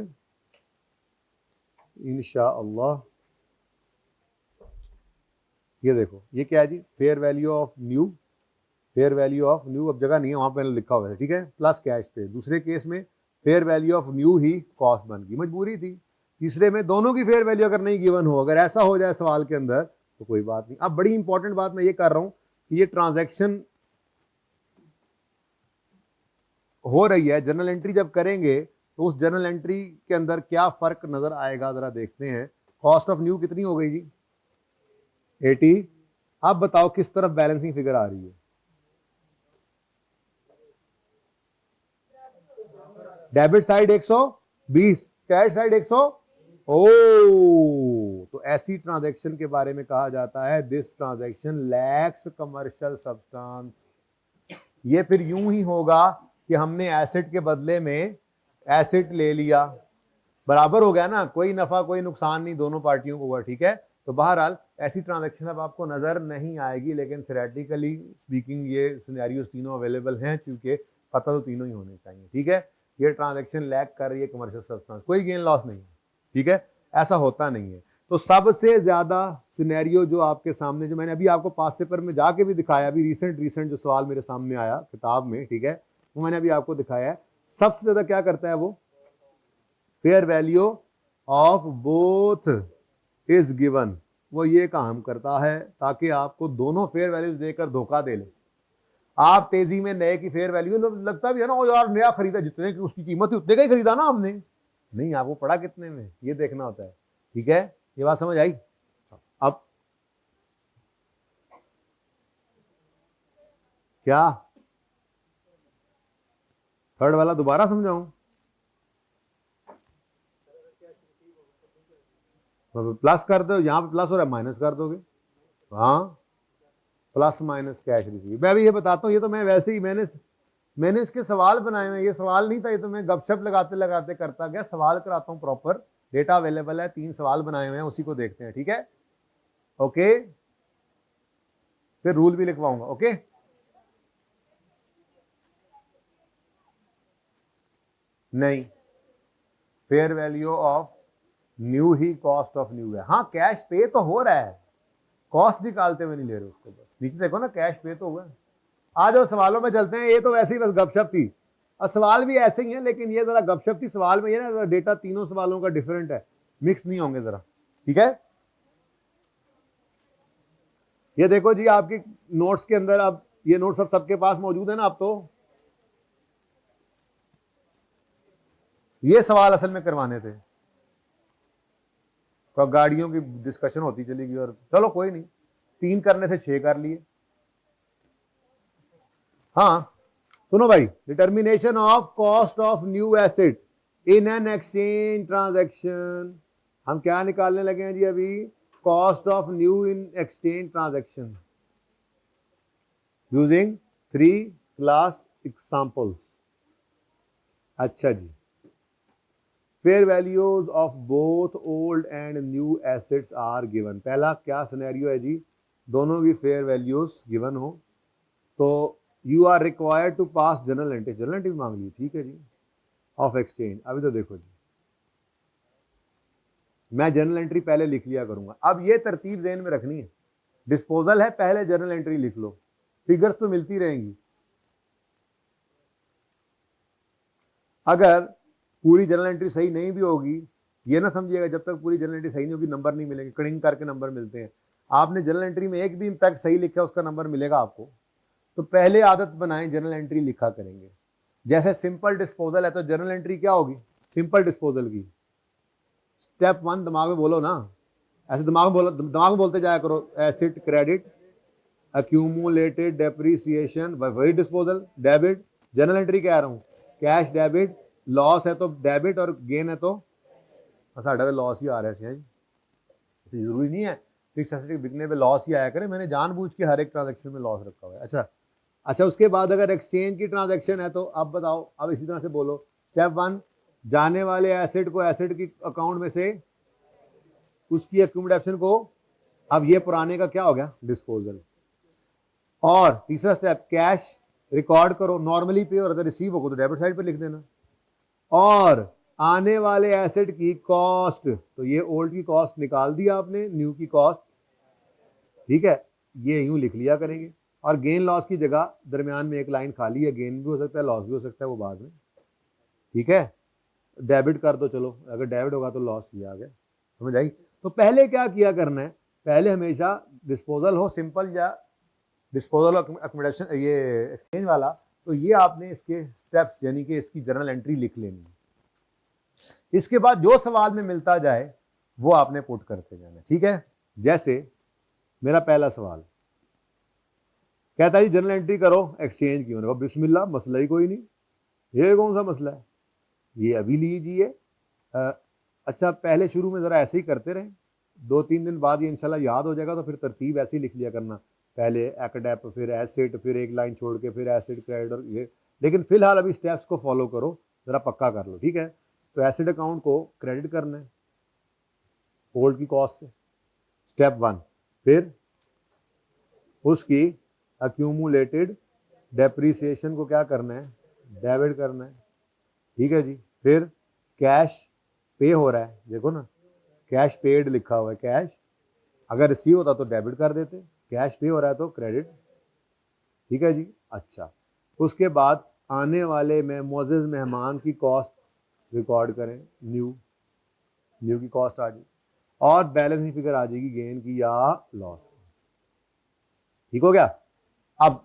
इंशाअल्लाह। ये देखो ये क्या है जी, fair value of new, fair value of new, अब जगह नहीं है वहां पे लिखा हुआ है, ठीक है, प्लस कैश पे। दूसरे केस में fair value of new he cost बन गई, मजबूरी थी। तीसरे में दोनों की फेयर वैल्यू अगर नहीं गिवन हो, अगर ऐसा हो जाए सवाल के अंदर तो कोई बात नहीं। अब बड़ी इंपॉर्टेंट बात मैं ये कर रहा हूं कि ये ट्रांजैक्शन हो रही है, जनरल एंट्री जब करेंगे तो उस जनरल एंट्री के अंदर क्या फर्क नजर आएगा जरा देखते हैं। कॉस्ट ऑफ न्यू कितनी हो गई जी, 80। अब बताओ किस तरफ बैलेंसिंग फिगर आ रही है, डेबिट साइड 120, क्रेडिट साइड 100। ओ तो ऐसी ट्रांजैक्शन के बारे में कहा जाता है this transaction lakhs commercial substance. ये फिर यूं ही होगा कि हमने एसेट के बदले में एसेट ले लिया, बराबर हो गया ना, कोई नफा कोई नुकसान नहीं, दोनों पार्टियों को हुआ, ठीक है। तो बहरहाल ऐसी ट्रांजैक्शन अब आपको नजर नहीं आएगी, लेकिन थ्योरेटिकली स्पीकिंग ये सिनेरियोस तीनों अवेलेबल हैं, क्योंकि पता तो तीनों ही होने चाहिए, ठीक है। ये ट्रांजैक्शन लैक कर रही है कमर्शियल सब्सटेंस, कोई गेन लॉस नहीं है, ठीक है, ऐसा होता नहीं है। तो सबसे ज्यादा सिनेरियो जो आपके सामने, जो मैंने अभी आपको पास पेपर में जाके भी दिखाया, अभी रिसेंट जो सवाल मेरे सामने आया किताब में, ठीक है, वो मैंने अभी आपको दिखाया है। सबसे ज्यादा क्या करता है वो, fair value of both is given, वो ये काम करता है ताकि आपको दोनों फेयर वैल्यूज देकर धोखा दे ले। आप तेजी में नए की फेयर वैल्यू लगता भी है ना, यार नया खरीदा, जितने की उसकी कीमत थी उतने का ही खरीदा ना हमने, नहीं आपको पड़ा कितने में, ये देखना होता है, ठीक है। ये बात समझ आई। अब क्या थर्ड वाला दोबारा समझाऊं, प्लस कर दो, यहां पे प्लस हो रहा है माइनस कर दोगे, हाँ प्लस माइनस कैश रिसीव। मैं भी ये बताता हूँ, ये तो मैं वैसे ही मैंने इसके सवाल बनाए हुए, ये सवाल नहीं था, ये तो मैं गपशप लगाते लगाते करता गया, सवाल कराता हूँ प्रॉपर, डेटा अवेलेबल है, 3 सवाल बनाए हुए हैं, उसी को देखते हैं, ठीक है, ओके। फिर रूल भी लिखवाऊंगा, ओके। नहीं, fair value of new he cost of new है। हाँ कैश पे तो हो रहा है, कॉस्ट निकालते हुए नहीं ले रहे उसको, बस नीचे देखो ना, कैश पे तो हुआ है। आ जाओ सवालों में चलते हैं, ये तो वैसे ही बस गपशप थी, और सवाल भी ऐसे ही है, लेकिन ये जरा गपशप थी, सवाल में ये ना डेटा तीनों सवालों का डिफरेंट है, मिक्स नहीं होंगे जरा, ठीक है। ये देखो जी आपके नोट्स के अंदर, अब ये नोट्स अब सबके पास मौजूद है ना, अब तो ये सवाल असल में करवाने थे, तो गाड़ियों की डिस्कशन होती चली गई, और चलो कोई नहीं, 3 करने थे 6 कर लिए। हाँ सुनो भाई, determination of cost of new asset in an exchange transaction, हम क्या निकालने लगे हैं जी अभी, cost of new in exchange transaction using 3 class examples. अच्छा जी, fair values of both old and new assets are given. पहला क्या सिनेरियो है जी, दोनों की फेयर वैल्यूज गिवन हो, तो you are required to pass general entry, general entry मांग ली, ठीक है जी, ऑफ एक्सचेंज। अभी तो देखो जी, मैं जनरल एंट्री पहले लिख लिया करूंगा, अब ये तरतीब ज़हन में रखनी है, डिस्पोजल है पहले जनरल एंट्री लिख लो, फिगर्स तो मिलती रहेंगी। अगर पूरी जनरल एंट्री सही नहीं भी होगी, ये ना समझिएगा जब तक पूरी जनरल एंट्री सही नहीं होगी नंबर नहीं मिलेंगे, कड़िंग करके नंबर मिलते हैं। आपने जनरल एंट्री में एक भी इंपैक्ट सही लिखा उसका नंबर मिलेगा आपको, तो पहले आदत बनाएं जनरल एंट्री लिखा करेंगे। जैसे सिंपल डिस्पोजल है तो जनरल एंट्री क्या होगी, सिंपल डिस्पोजल की स्टेप 1 दिमाग में बोलो ना, ऐसे दिमाग में बोलते जाया करो, एसेट क्रेडिट अक्यूमुलेटेड डेप्रिसिएशन, वही डिस्पोजल डेबिट। जनरल एंट्री कह रहा हूं, कैश डेबिट, लॉस है तो डेबिट और गेन है तो साढ़ा लॉस ही आ रहा है जी, जरूरी नहीं है फिक्स एसेट बिकने पे लॉस ही आया करे, मैंने जानबूझ के हर एक ट्रांजैक्शन में लॉस रखा हुआ है। अच्छा उसके बाद अगर एक्सचेंज की ट्रांजैक्शन है तो अब बताओ, अब इसी तरह से बोलो, स्टेप 1 जाने वाले एसेट को एसेट की अकाउंट में से उसकी एक्यूमुलेशन को, अब ये पुराने का क्या हो गया, डिस्पोजल। और तीसरा स्टेप कैश रिकॉर्ड करो, नॉर्मली पे, और अगर रिसीव होगा तो डेबिट साइड पे लिख देना। और आने वाले एसेट की कॉस्ट, तो ये ओल्ड की कॉस्ट निकाल दिया आपने, न्यू की कॉस्ट, ठीक है, ये यूं लिख लिया करेंगे। और गेन लॉस की जगह दरमियान में एक लाइन खाली है, गेन भी हो सकता है लॉस भी हो सकता है, वो बाद में, ठीक है। डेबिट कर दो, चलो अगर डेबिट होगा तो लॉस ही आ गया, समझ आई। तो पहले क्या किया करना है, पहले हमेशा डिस्पोजल हो सिंपल या डिस्पोजल अकोमोडेशन ये एक्सचेंज वाला, तो ये आपने इसके स्टेप्स यानी कि इसकी जर्नल एंट्री लिख लेनी है। इसके बाद जो सवाल में मिलता जाए वो आपने पुट करते जाना, ठीक है। जैसे मेरा पहला सवाल कहता है जी जर्नल एंट्री करो एक्सचेंज की, होने का बिस्मिल्लाह, मसला ही कोई नहीं, ये कौन सा मसला है, ये अभी लीजिए। अच्छा पहले शुरू में जरा ऐसे ही करते रहे, 2-3 दिन बाद ये इंशाल्लाह याद हो जाएगा, तो फिर तरतीब ऐसे ही लिख लिया करना, पहले एक्डेप फिर एसेट फिर एक लाइन छोड़ के फिर एसेट क्रेडिट और ये। लेकिन फिलहाल अभी स्टेप्स को फॉलो करो, जरा पक्का कर लो, ठीक है। तो एसेट अकाउंट को क्रेडिट करना है ओल्ड की कॉस्ट से, स्टेप 1। फिर उसकी अक्यूमुलेटेड डेप्रीसिएशन को क्या करना है, डेबिट करना है, ठीक है जी। फिर कैश पे हो रहा है, देखो ना कैश पेड लिखा हुआ है, कैश अगर रिसीव होता तो डेबिट कर देते, कैश पे हो रहा है तो क्रेडिट, ठीक है जी। अच्छा उसके बाद आने वाले में मुअज़्ज़ज़ मेहमान की कॉस्ट रिकॉर्ड करें, न्यू की कॉस्ट आ जाएगी और बैलेंस फिगर आ जाएगी गेन की या लॉस, ठीक हो गया। अब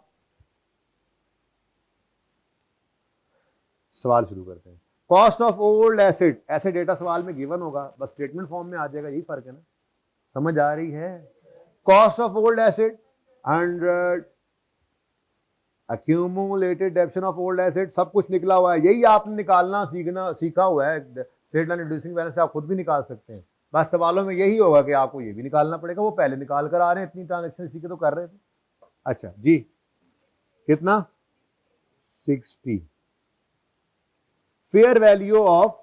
सवाल शुरू करते हैं। कॉस्ट ऑफ ओल्ड एसेट, ऐसे डेटा सवाल में गिवन होगा, बस स्टेटमेंट फॉर्म में आ जाएगा, यही फर्क है ना, समझ आ रही है। Cost of old asset 100, accumulated डेप्शन of old asset, सब कुछ निकला हुआ है, यही आपने निकालना सीखा हुआ है, स्ट्रेट लाइन रिड्यूसिंग बैलेंस से आप खुद भी निकाल सकते हैं, बस सवालों में यही होगा कि आपको ये भी निकालना पड़ेगा, वो पहले निकाल कर आ रहे हैं, इतनी ट्रांजेक्शन इसी के तो कर रहे थे। अच्छा जी कितना 60, फेयर वैल्यू ऑफ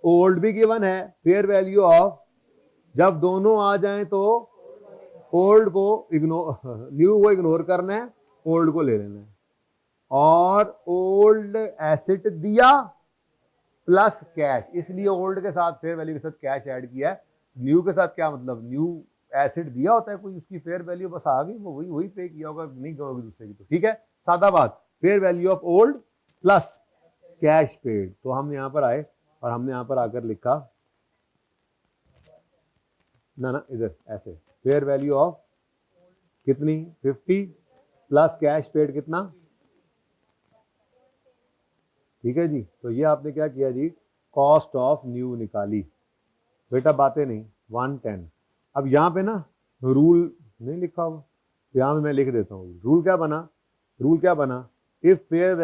ओल्ड भी गिवन है, फेयर वैल्यू ऑफ जब दोनों आ जाएं तो ओल्ड को इग्नोर, न्यू को इग्नोर करना है, ओल्ड को ले लेना है, और ओल्ड एसेट दिया प्लस कैश, इसलिए ओल्ड के साथ फेयर वैल्यू के साथ कैश ऐड किया है। न्यू के साथ क्या मतलब, न्यू एसेट दिया होता है कोई, उसकी फेयर वैल्यू बस आ गई, वो वही पे किया होगा, नहीं होगी दूसरे की, तो ठीक है सादा बात। Fair value of old plus cash paid, तो हम यहां पर आए और हमने यहां पर आकर लिखा ना इधर ऐसे, फेयर वैल्यू ऑफ कितनी 50 प्लस कैश पेड कितना, ठीक है जी। तो ये आपने क्या किया जी, कॉस्ट ऑफ न्यू निकाली, बेटा बातें नहीं, 110। अब यहाँ पे ना रूल नहीं लिखा हुआ, यहाँ पे मैं लिख देता हूँ, रूल क्या बना, if fair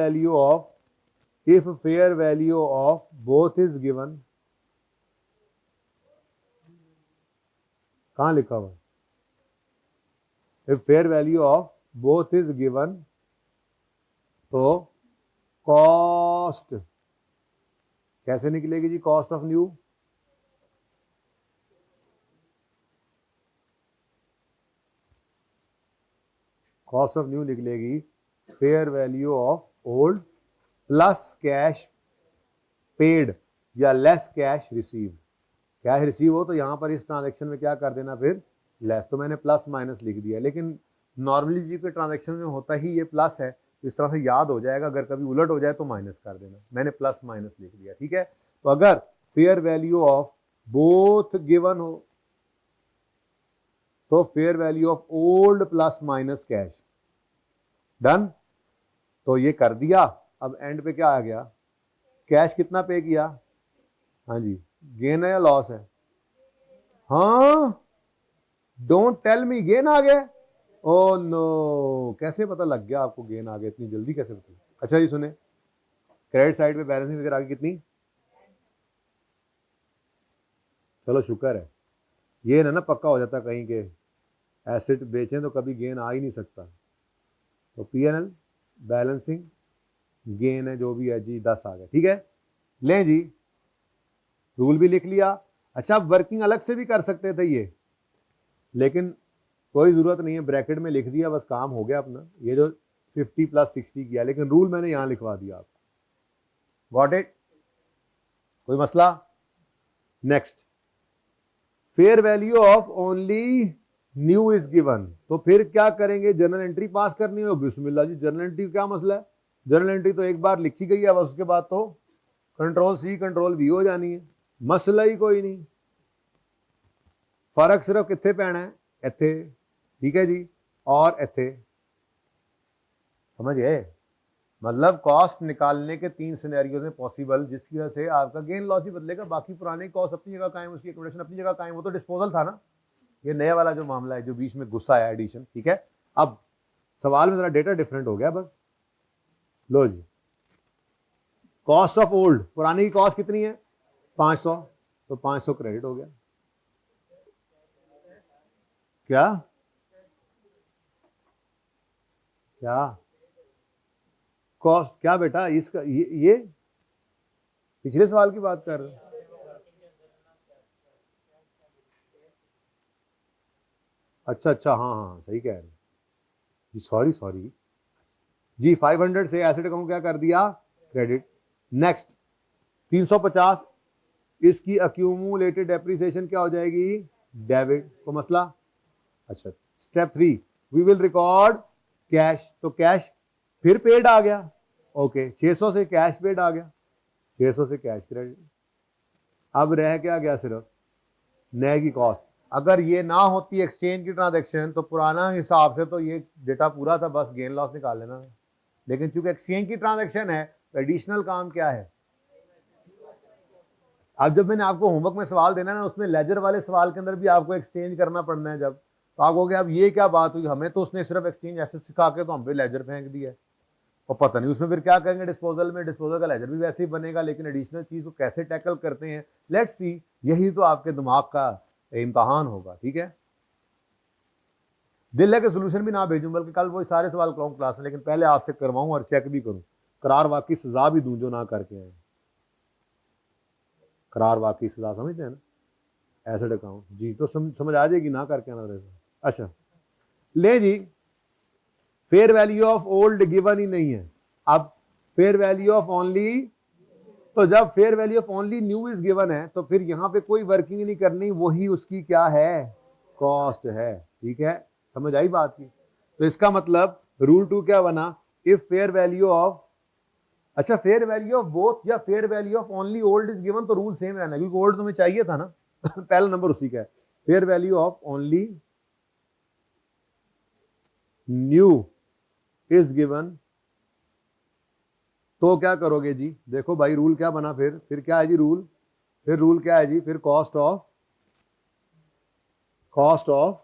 value of both is given, कहाँ लिखा हुआ, if fair value of both is given, तो कॉस्ट कैसे निकलेगी जी, cost of new, cost of new निकलेगी fair value of old plus cash paid या less cash receive, cash receive हो तो यहां पर इस ट्रांजैक्शन में क्या कर देना फिर लेस, तो मैंने प्लस माइनस लिख दिया, लेकिन नॉर्मली जी के ट्रांजैक्शन में होता ही ये प्लस है, इस तरह से याद हो जाएगा, अगर कभी उलट हो जाए तो माइनस कर देना, मैंने प्लस माइनस लिख दिया, ठीक है। तो अगर fair value of both given हो तो fair value of old plus minus cash, done, तो ये कर दिया। अब एंड पे क्या आ गया, कैश कितना पे किया, हाँ जी, गेन है या लॉस है, हाँ डोंट टेल मी गेन आ गया, ओ नो, कैसे पता लग गया आपको गेन आ गया, इतनी जल्दी कैसे पता। अच्छा जी सुने, क्रेडिट साइड पे बैलेंसिंग फिगर आ गई कितनी, चलो शुक्र है, ये ना पक्का हो जाता कहीं के एसेट बेचें तो कभी गेन आ ही नहीं सकता, तो पीएनएल बैलेंसिंग गेन है जो भी है जी 10 आ गया, ठीक है। लें जी रूल भी लिख लिया। अच्छा वर्किंग अलग से भी कर सकते थे ये, लेकिन कोई जरूरत नहीं है, ब्रैकेट में लिख दिया बस काम हो गया अपना, ये जो 50 प्लस 60 किया, लेकिन रूल मैंने यहां लिखवा दिया आपको, गॉट इट, कोई मसला? Next, fair value of only new is given, तो फिर क्या करेंगे? जर्नल एंट्री पास करनी हो, बिस्मिल्लाह जी, जर्नल एंट्री क्या मसला है? जर्नल एंट्री तो एक बार लिखी गई है, बस उसके बाद तो कंट्रोल सी कंट्रोल वी हो जानी है, मसला ही कोई नहीं। फर्क सिर्फ कितने पैना है? इत्थे, ठीक है जी, और इत्थे, समझ गए? मतलब कॉस्ट निकालने के 3 सिनेरियोज में पॉसिबल, जिसकी वजह से आपका गेन लॉस ही बदलेगा, बाकी पुराने कॉस्ट अपनी जगह कायम, उसकी एकोमोडेशन अपनी जगह कायम। वो तो डिस्पोजल था ना, ये नया वाला जो मामला है जो बीच में गुस्सा आया एडिशन, ठीक है? अब सवाल में जरा डेटा डिफरेंट हो गया बस। लो जी, कॉस्ट ऑफ ओल्ड, पुरानी की कॉस्ट कितनी है? 500, तो 500 क्रेडिट हो गया। क्या क्या कॉस्ट क्या बेटा? इसका ये पिछले सवाल की बात कर रहे हो? अच्छा अच्छा, हाँ हाँ सही कह रहे हैं जी, सॉरी सॉरी जी। 500 से एसेट अकाउंट क्या कर दिया? क्रेडिट। नेक्स्ट 350, इसकी अक्यूमुलेटेड डेप्रिसिएशन क्या हो जाएगी? डेबिट। को मसला? अच्छा, step 3, we will record cash, तो कैश फिर पेड आ गया, ओके, 600 से कैश पेड आ गया, 600 से कैश क्रेडिट। अब रह क्या गया? सिर्फ नए की कॉस्ट। अगर ये ना होती एक्सचेंज की ट्रांजैक्शन, तो पुराना हिसाब से तो ये डेटा पूरा था, बस गेन लॉस निकाल लेना। लेकिन चूंकि एक्सचेंज की ट्रांजैक्शन है, तो एडिशनल काम क्या है? अब जब मैंने आपको होमवर्क में सवाल देना है ना, उसमें लेजर वाले सवाल के अंदर भी आपको एक्सचेंज करना पड़ना है। जब तो आप कहोगे अब ये क्या बात हुई, हमें तो उसने सिर्फ एक्सचेंज ऐसे सिखा के तो हम पे लेजर फेंक दिया, और पता नहीं उसमें फिर क्या करेंगे डिस्पोजल में। डिस्पोजल का लेजर भी वैसे ही बनेगा, लेकिन एडिशनल चीज को कैसे टैकल करते हैं, लेट्स सी। यही तो आपके दिमाग का इम्तहान होगा, ठीक है? दिल है कि सोल्यूशन भी ना भेजूं, बल्कि कल वो सारे सवाल कराऊं क्लास में, लेकिन पहले आपसे करवाऊं और चेक भी करूं, करार वाकई सजा भी दूं जो ना करके आए। करार वाकई सजा समझते हैं ना, एसेट अकाउंट जी, तो समझ आ जाएगी ना करके आना रहेगा। अच्छा ले जी, fair value of old given ही नहीं है, अब फेयर वैल्यू ऑफ ओनली, तो जब fair value of only new is given है, तो फिर यहां पे कोई वर्किंग नहीं करनी, वही उसकी क्या है? कॉस्ट है, ठीक है? समझ आई बात की? तो इसका मतलब रूल 2 क्या बना? इफ फेयर वैल्यू ऑफ, अच्छा फेयर वैल्यू ऑफ बोथ या fair value of only old is given, तो रूल सेम रहना, क्योंकि ओल्ड तुम्हें चाहिए था ना। पहला नंबर उसी का है, fair value of only new is given, तो क्या करोगे जी? देखो भाई रूल क्या बना, फिर क्या है जी रूल? फिर रूल क्या है जी? फिर कॉस्ट ऑफ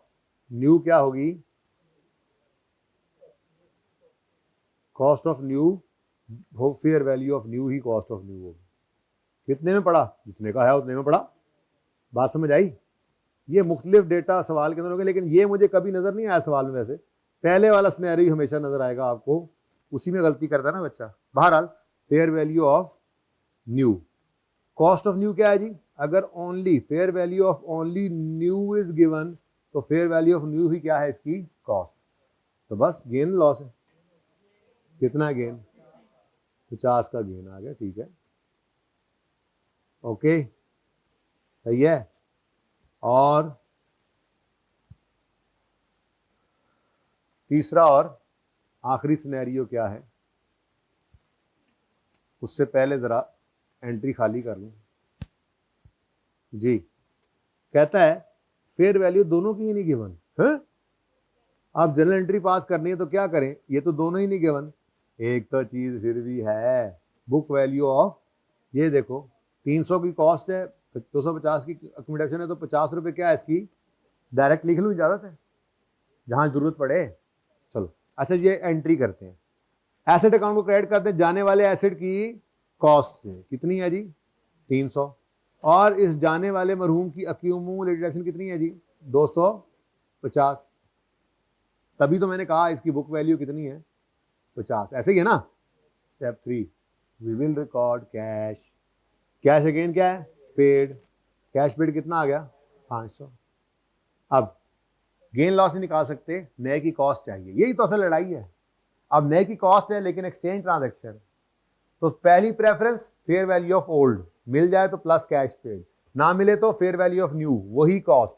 न्यू क्या होगी? Cost of new, fair value of new he cost of new होगी। कितने में पड़ा? जितने का है उतने में पड़ा। बात समझ आई? ये मुख्तलिफ डेटा सवाल के अंदर होंगे, लेकिन ये मुझे कभी नजर नहीं आया सवाल में। वैसे पहले वाला सिनेरियो हमेशा नजर आएगा आपको, उसी में गलती करता है ना बच्चा। बहरहाल fair value of new, cost of new क्या है जी? अगर only fair value of only new is given, तो फेयर वैल्यू ऑफ न्यू ही क्या है? इसकी कॉस्ट। तो बस गेन लॉस है, कितना गेन? 50 का गेन आ गया, ठीक है, ओके, सही है। और तीसरा और आखिरी सिनेरियो क्या है? उससे पहले जरा एंट्री खाली कर लूं जी। कहता है फेयर वैल्यू दोनों की ही नहीं गिवन है। आप जनरल एंट्री पास करनी है तो क्या करें? ये तो दोनों ही नहीं गिवन। एक तो चीज फिर भी है, बुक वैल्यू ऑफ, ये देखो 300 की कॉस्ट है, 250 की अकोमोडेशन है, तो 50 रुपए क्या है इसकी? डायरेक्ट लिख लूं, इजाजत है जहां जरूरत पड़े। चलो अच्छा, ये एंट्री करते हैं, एसेट अकाउंट को क्रेडिट करते हैं जाने वाले एसेट की कॉस्ट से, कितनी है जी? 300, और इस जाने वाले मरहूम की अक्यूमुलेटेड एक्शन कितनी है जी? 250। तभी तो मैंने कहा इसकी बुक वैल्यू कितनी है? 50, ऐसे ही है ना। Step 3, we will record cash, cash again क्या है? पेड, कैश पेड कितना आ गया? 500। अब गेन लॉस नहीं निकाल सकते, नए की कॉस्ट चाहिए, यही तो असल लड़ाई है। अब नए की कॉस्ट है लेकिन एक्सचेंज ट्रांजैक्शन, तो पहली preference fair value of old, मिल जाए तो प्लस कैश पेड, ना मिले तो फेयर वैल्यू ऑफ न्यू, वही कॉस्ट,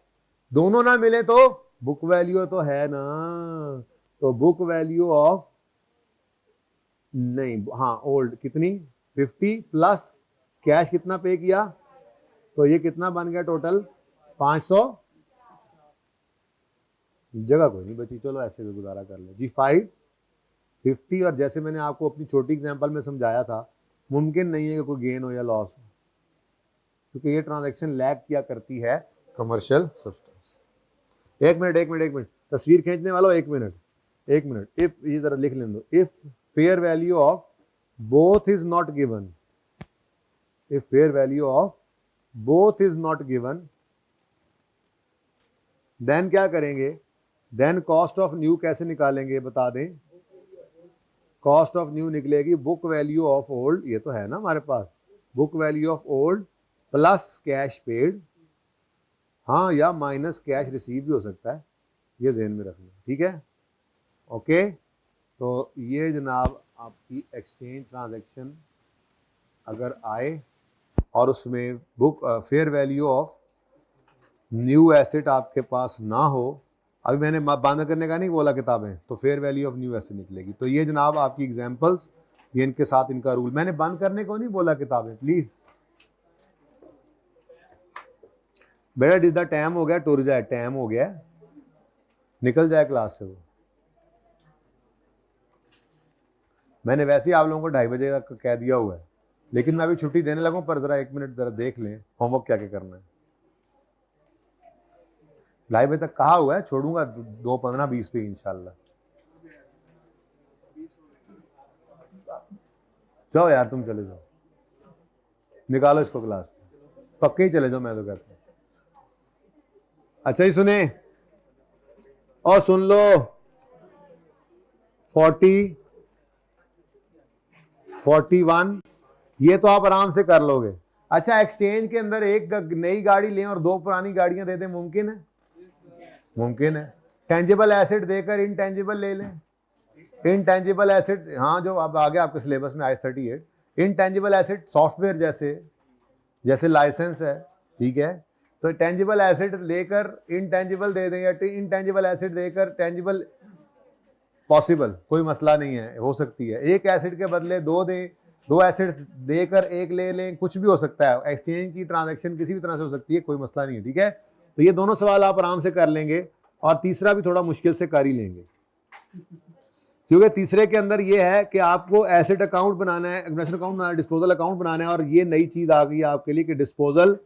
दोनों ना मिले तो बुक वैल्यू तो है ना, तो बुक वैल्यू ऑफ नहीं, हाँ ओल्ड कितनी 50 प्लस कैश कितना पे किया, तो ये कितना बन गया टोटल 500, जगह कोई नहीं बची, चलो ऐसे भी गुजारा कर ले जी। 550, और जैसे मैंने आपको अपनी छोटी एग्जांपल में समझाया था, मुमकिन नहीं है कि कोई गेन हो या लॉस हो, क्योंकि ये ट्रांजैक्शन लैग किया करती है कमर्शियल सब्सटेंस। एक मिनट तस्वीर खींचने वालों, एक मिनट, इफ ये जरा लिख लें दो, if fair value of both is not given, if fair value of both is not given, then क्या करेंगे, देन कॉस्ट ऑफ न्यू कैसे निकालेंगे बता दें, कॉस्ट ऑफ न्यू निकलेगी बुक वैल्यू ऑफ ओल्ड, ये तो है ना हमारे पास, book value of old plus cash paid, हाँ या माइनस कैश रिसीव भी हो सकता है, ये ध्यान में रखना, ठीक है ओके। तो ये जनाब आपकी एक्सचेंज ट्रांजैक्शन अगर आए और उसमें book fair value of new asset आपके पास ना हो, अभी मैंने बंद करने का नहीं बोला किताबें, तो fair value of new asset निकलेगी। तो ये जनाब आपकी एग्जांपल्स, ये इनके साथ इनका रूल, मैंने बंद करने को नहीं बोला किताबें, प्लीज बेटा जितना टाइम हो गया टूर जाए, टाइम हो गया निकल जाए क्लास से वो। मैंने वैसे ही आप लोगों को 2:30 बजे तक कह दिया हुआ है, लेकिन मैं अभी छुट्टी देने लगा हूं, पर जरा 1 मिनट जरा देख लें होमवर्क क्या क्या करना है। 2:30 बजे तक कहा हुआ है, छोड़ूंगा 2:15-20 पे इंशाल्लाह। जाओ यार तुम चले जाओ, निकालो इसको क्लास से, पक्के ही चले जाओ, मैं तो कहता हूं। अच्छा ही सुने और सुन लो, 40, 41 ये तो आप आराम से कर लोगे। अच्छा एक्सचेंज के अंदर एक नई गाड़ी लें और 2 पुरानी गाड़ियां दे दें, मुमकिन है? मुमकिन है। टेंजिबल एसेट देकर इनटेंजिबल ले लें, इनटेंजिबल एसेट, हाँ जो अब आगे आपके सिलेबस में IS 38, इनटेंजिबल एसेट सॉफ्टवेयर जैसे लाइसेंस है, ठीक है, तो टेंजिबल एसेट लेकर इनटेंजिबल दे दें या इनटेंजिबल एसेट देकर टेंजिबल, पॉसिबल, कोई मसला नहीं है, हो सकती है। एक एसेट के बदले 2 दें, 2 एसेट देकर 1 ले लें, कुछ भी हो सकता है। एक्सचेंज की ट्रांजैक्शन किसी भी तरह से हो सकती है, कोई मसला नहीं है, ठीक है। तो ये दोनों सवाल आप आराम से कर लेंगे, और तीसरा भी थोड़ा मुश्किल से कर ही लेंगे, क्योंकि तीसरे के अंदर ये है कि आपको एसेट अकाउंट बनाना है, इन्वेस्टमेंट अकाउंट बनाना है, डिस्पोजल अकाउंट बनाना है, और ये नई चीज आ गई है आपके लिए कि डिस्पोजल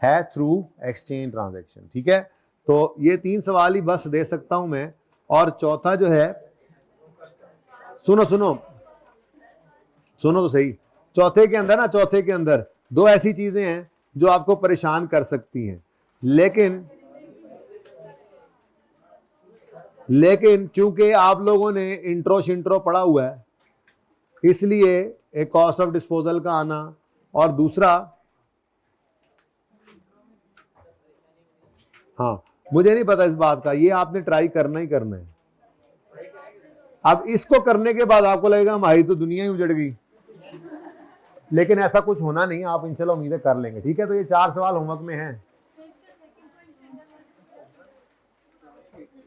है थ्रू एक्सचेंज ट्रांजैक्शन, ठीक है। तो ये 3 सवाल ही बस दे सकता हूं मैं, और चौथा जो है, सुनो तो सही, चौथे के अंदर 2 ऐसी चीजें हैं जो आपको परेशान कर सकती हैं, लेकिन चूंकि आप लोगों ने इंट्रो पढ़ा हुआ है, इसलिए एक कॉस्ट ऑफ डिस्पोजल का आना, और दूसरा, हाँ मुझे नहीं पता इस बात का, ये आपने ट्राई करना ही करना है। अब इसको करने के बाद आपको लगेगा हमारी तो दुनिया ही उजड़ गई, लेकिन ऐसा कुछ होना नहीं, आप इंशाल्लाह उम्मीदें कर लेंगे, ठीक है। तो ये 4 सवाल होमवर्क में हैं।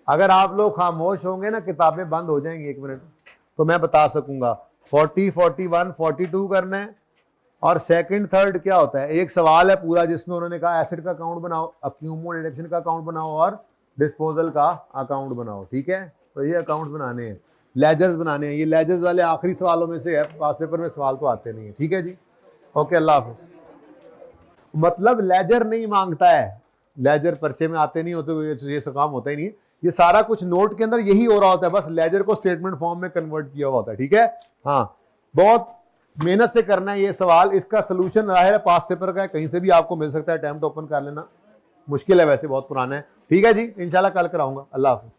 अगर आप लोग खामोश होंगे ना, किताबें बंद हो जाएंगी 1 मिनट, तो मैं बता सकूंगा। 40, 41, 42 करना है, और सेकंड थर्ड क्या होता है, एक सवाल है पूरा जिसमें उन्होंने कहा एसेट का अकाउंट बनाओ, अक्यूमुलेट डिडक्शन का अकाउंट बनाओ, और डिस्पोजल का अकाउंट बनाओ, ठीक है। तो ये अकाउंट बनाने हैं, लेजर्स बनाने हैं, ये लेजर्स वाले आखिरी सवालों में से है, पास पेपर में सवाल तो आते नहीं है, ठीक है जी। ओके, अल्लाह हाफिज। मतलब लेजर नहीं मांगता है, लेजर पर्चे में आते नहीं होते, ये काम होता ही नहीं, ये सारा कुछ नोट के अंदर यही हो रहा होता है, बस लेजर को स्टेटमेंट फॉर्म में कन्वर्ट किया हुआ होता है, ठीक है। हाँ बहुत मेहनत से करना है ये सवाल, इसका सोल्यूशन जाहिर है पास पेपर का है, कहीं से भी आपको मिल सकता है, अटेम्प्ट ओपन कर लेना, मुश्किल है वैसे, बहुत पुराना है, ठीक है जी। इंशाल्लाह कल कराऊंगा। अल्लाह हाफिज।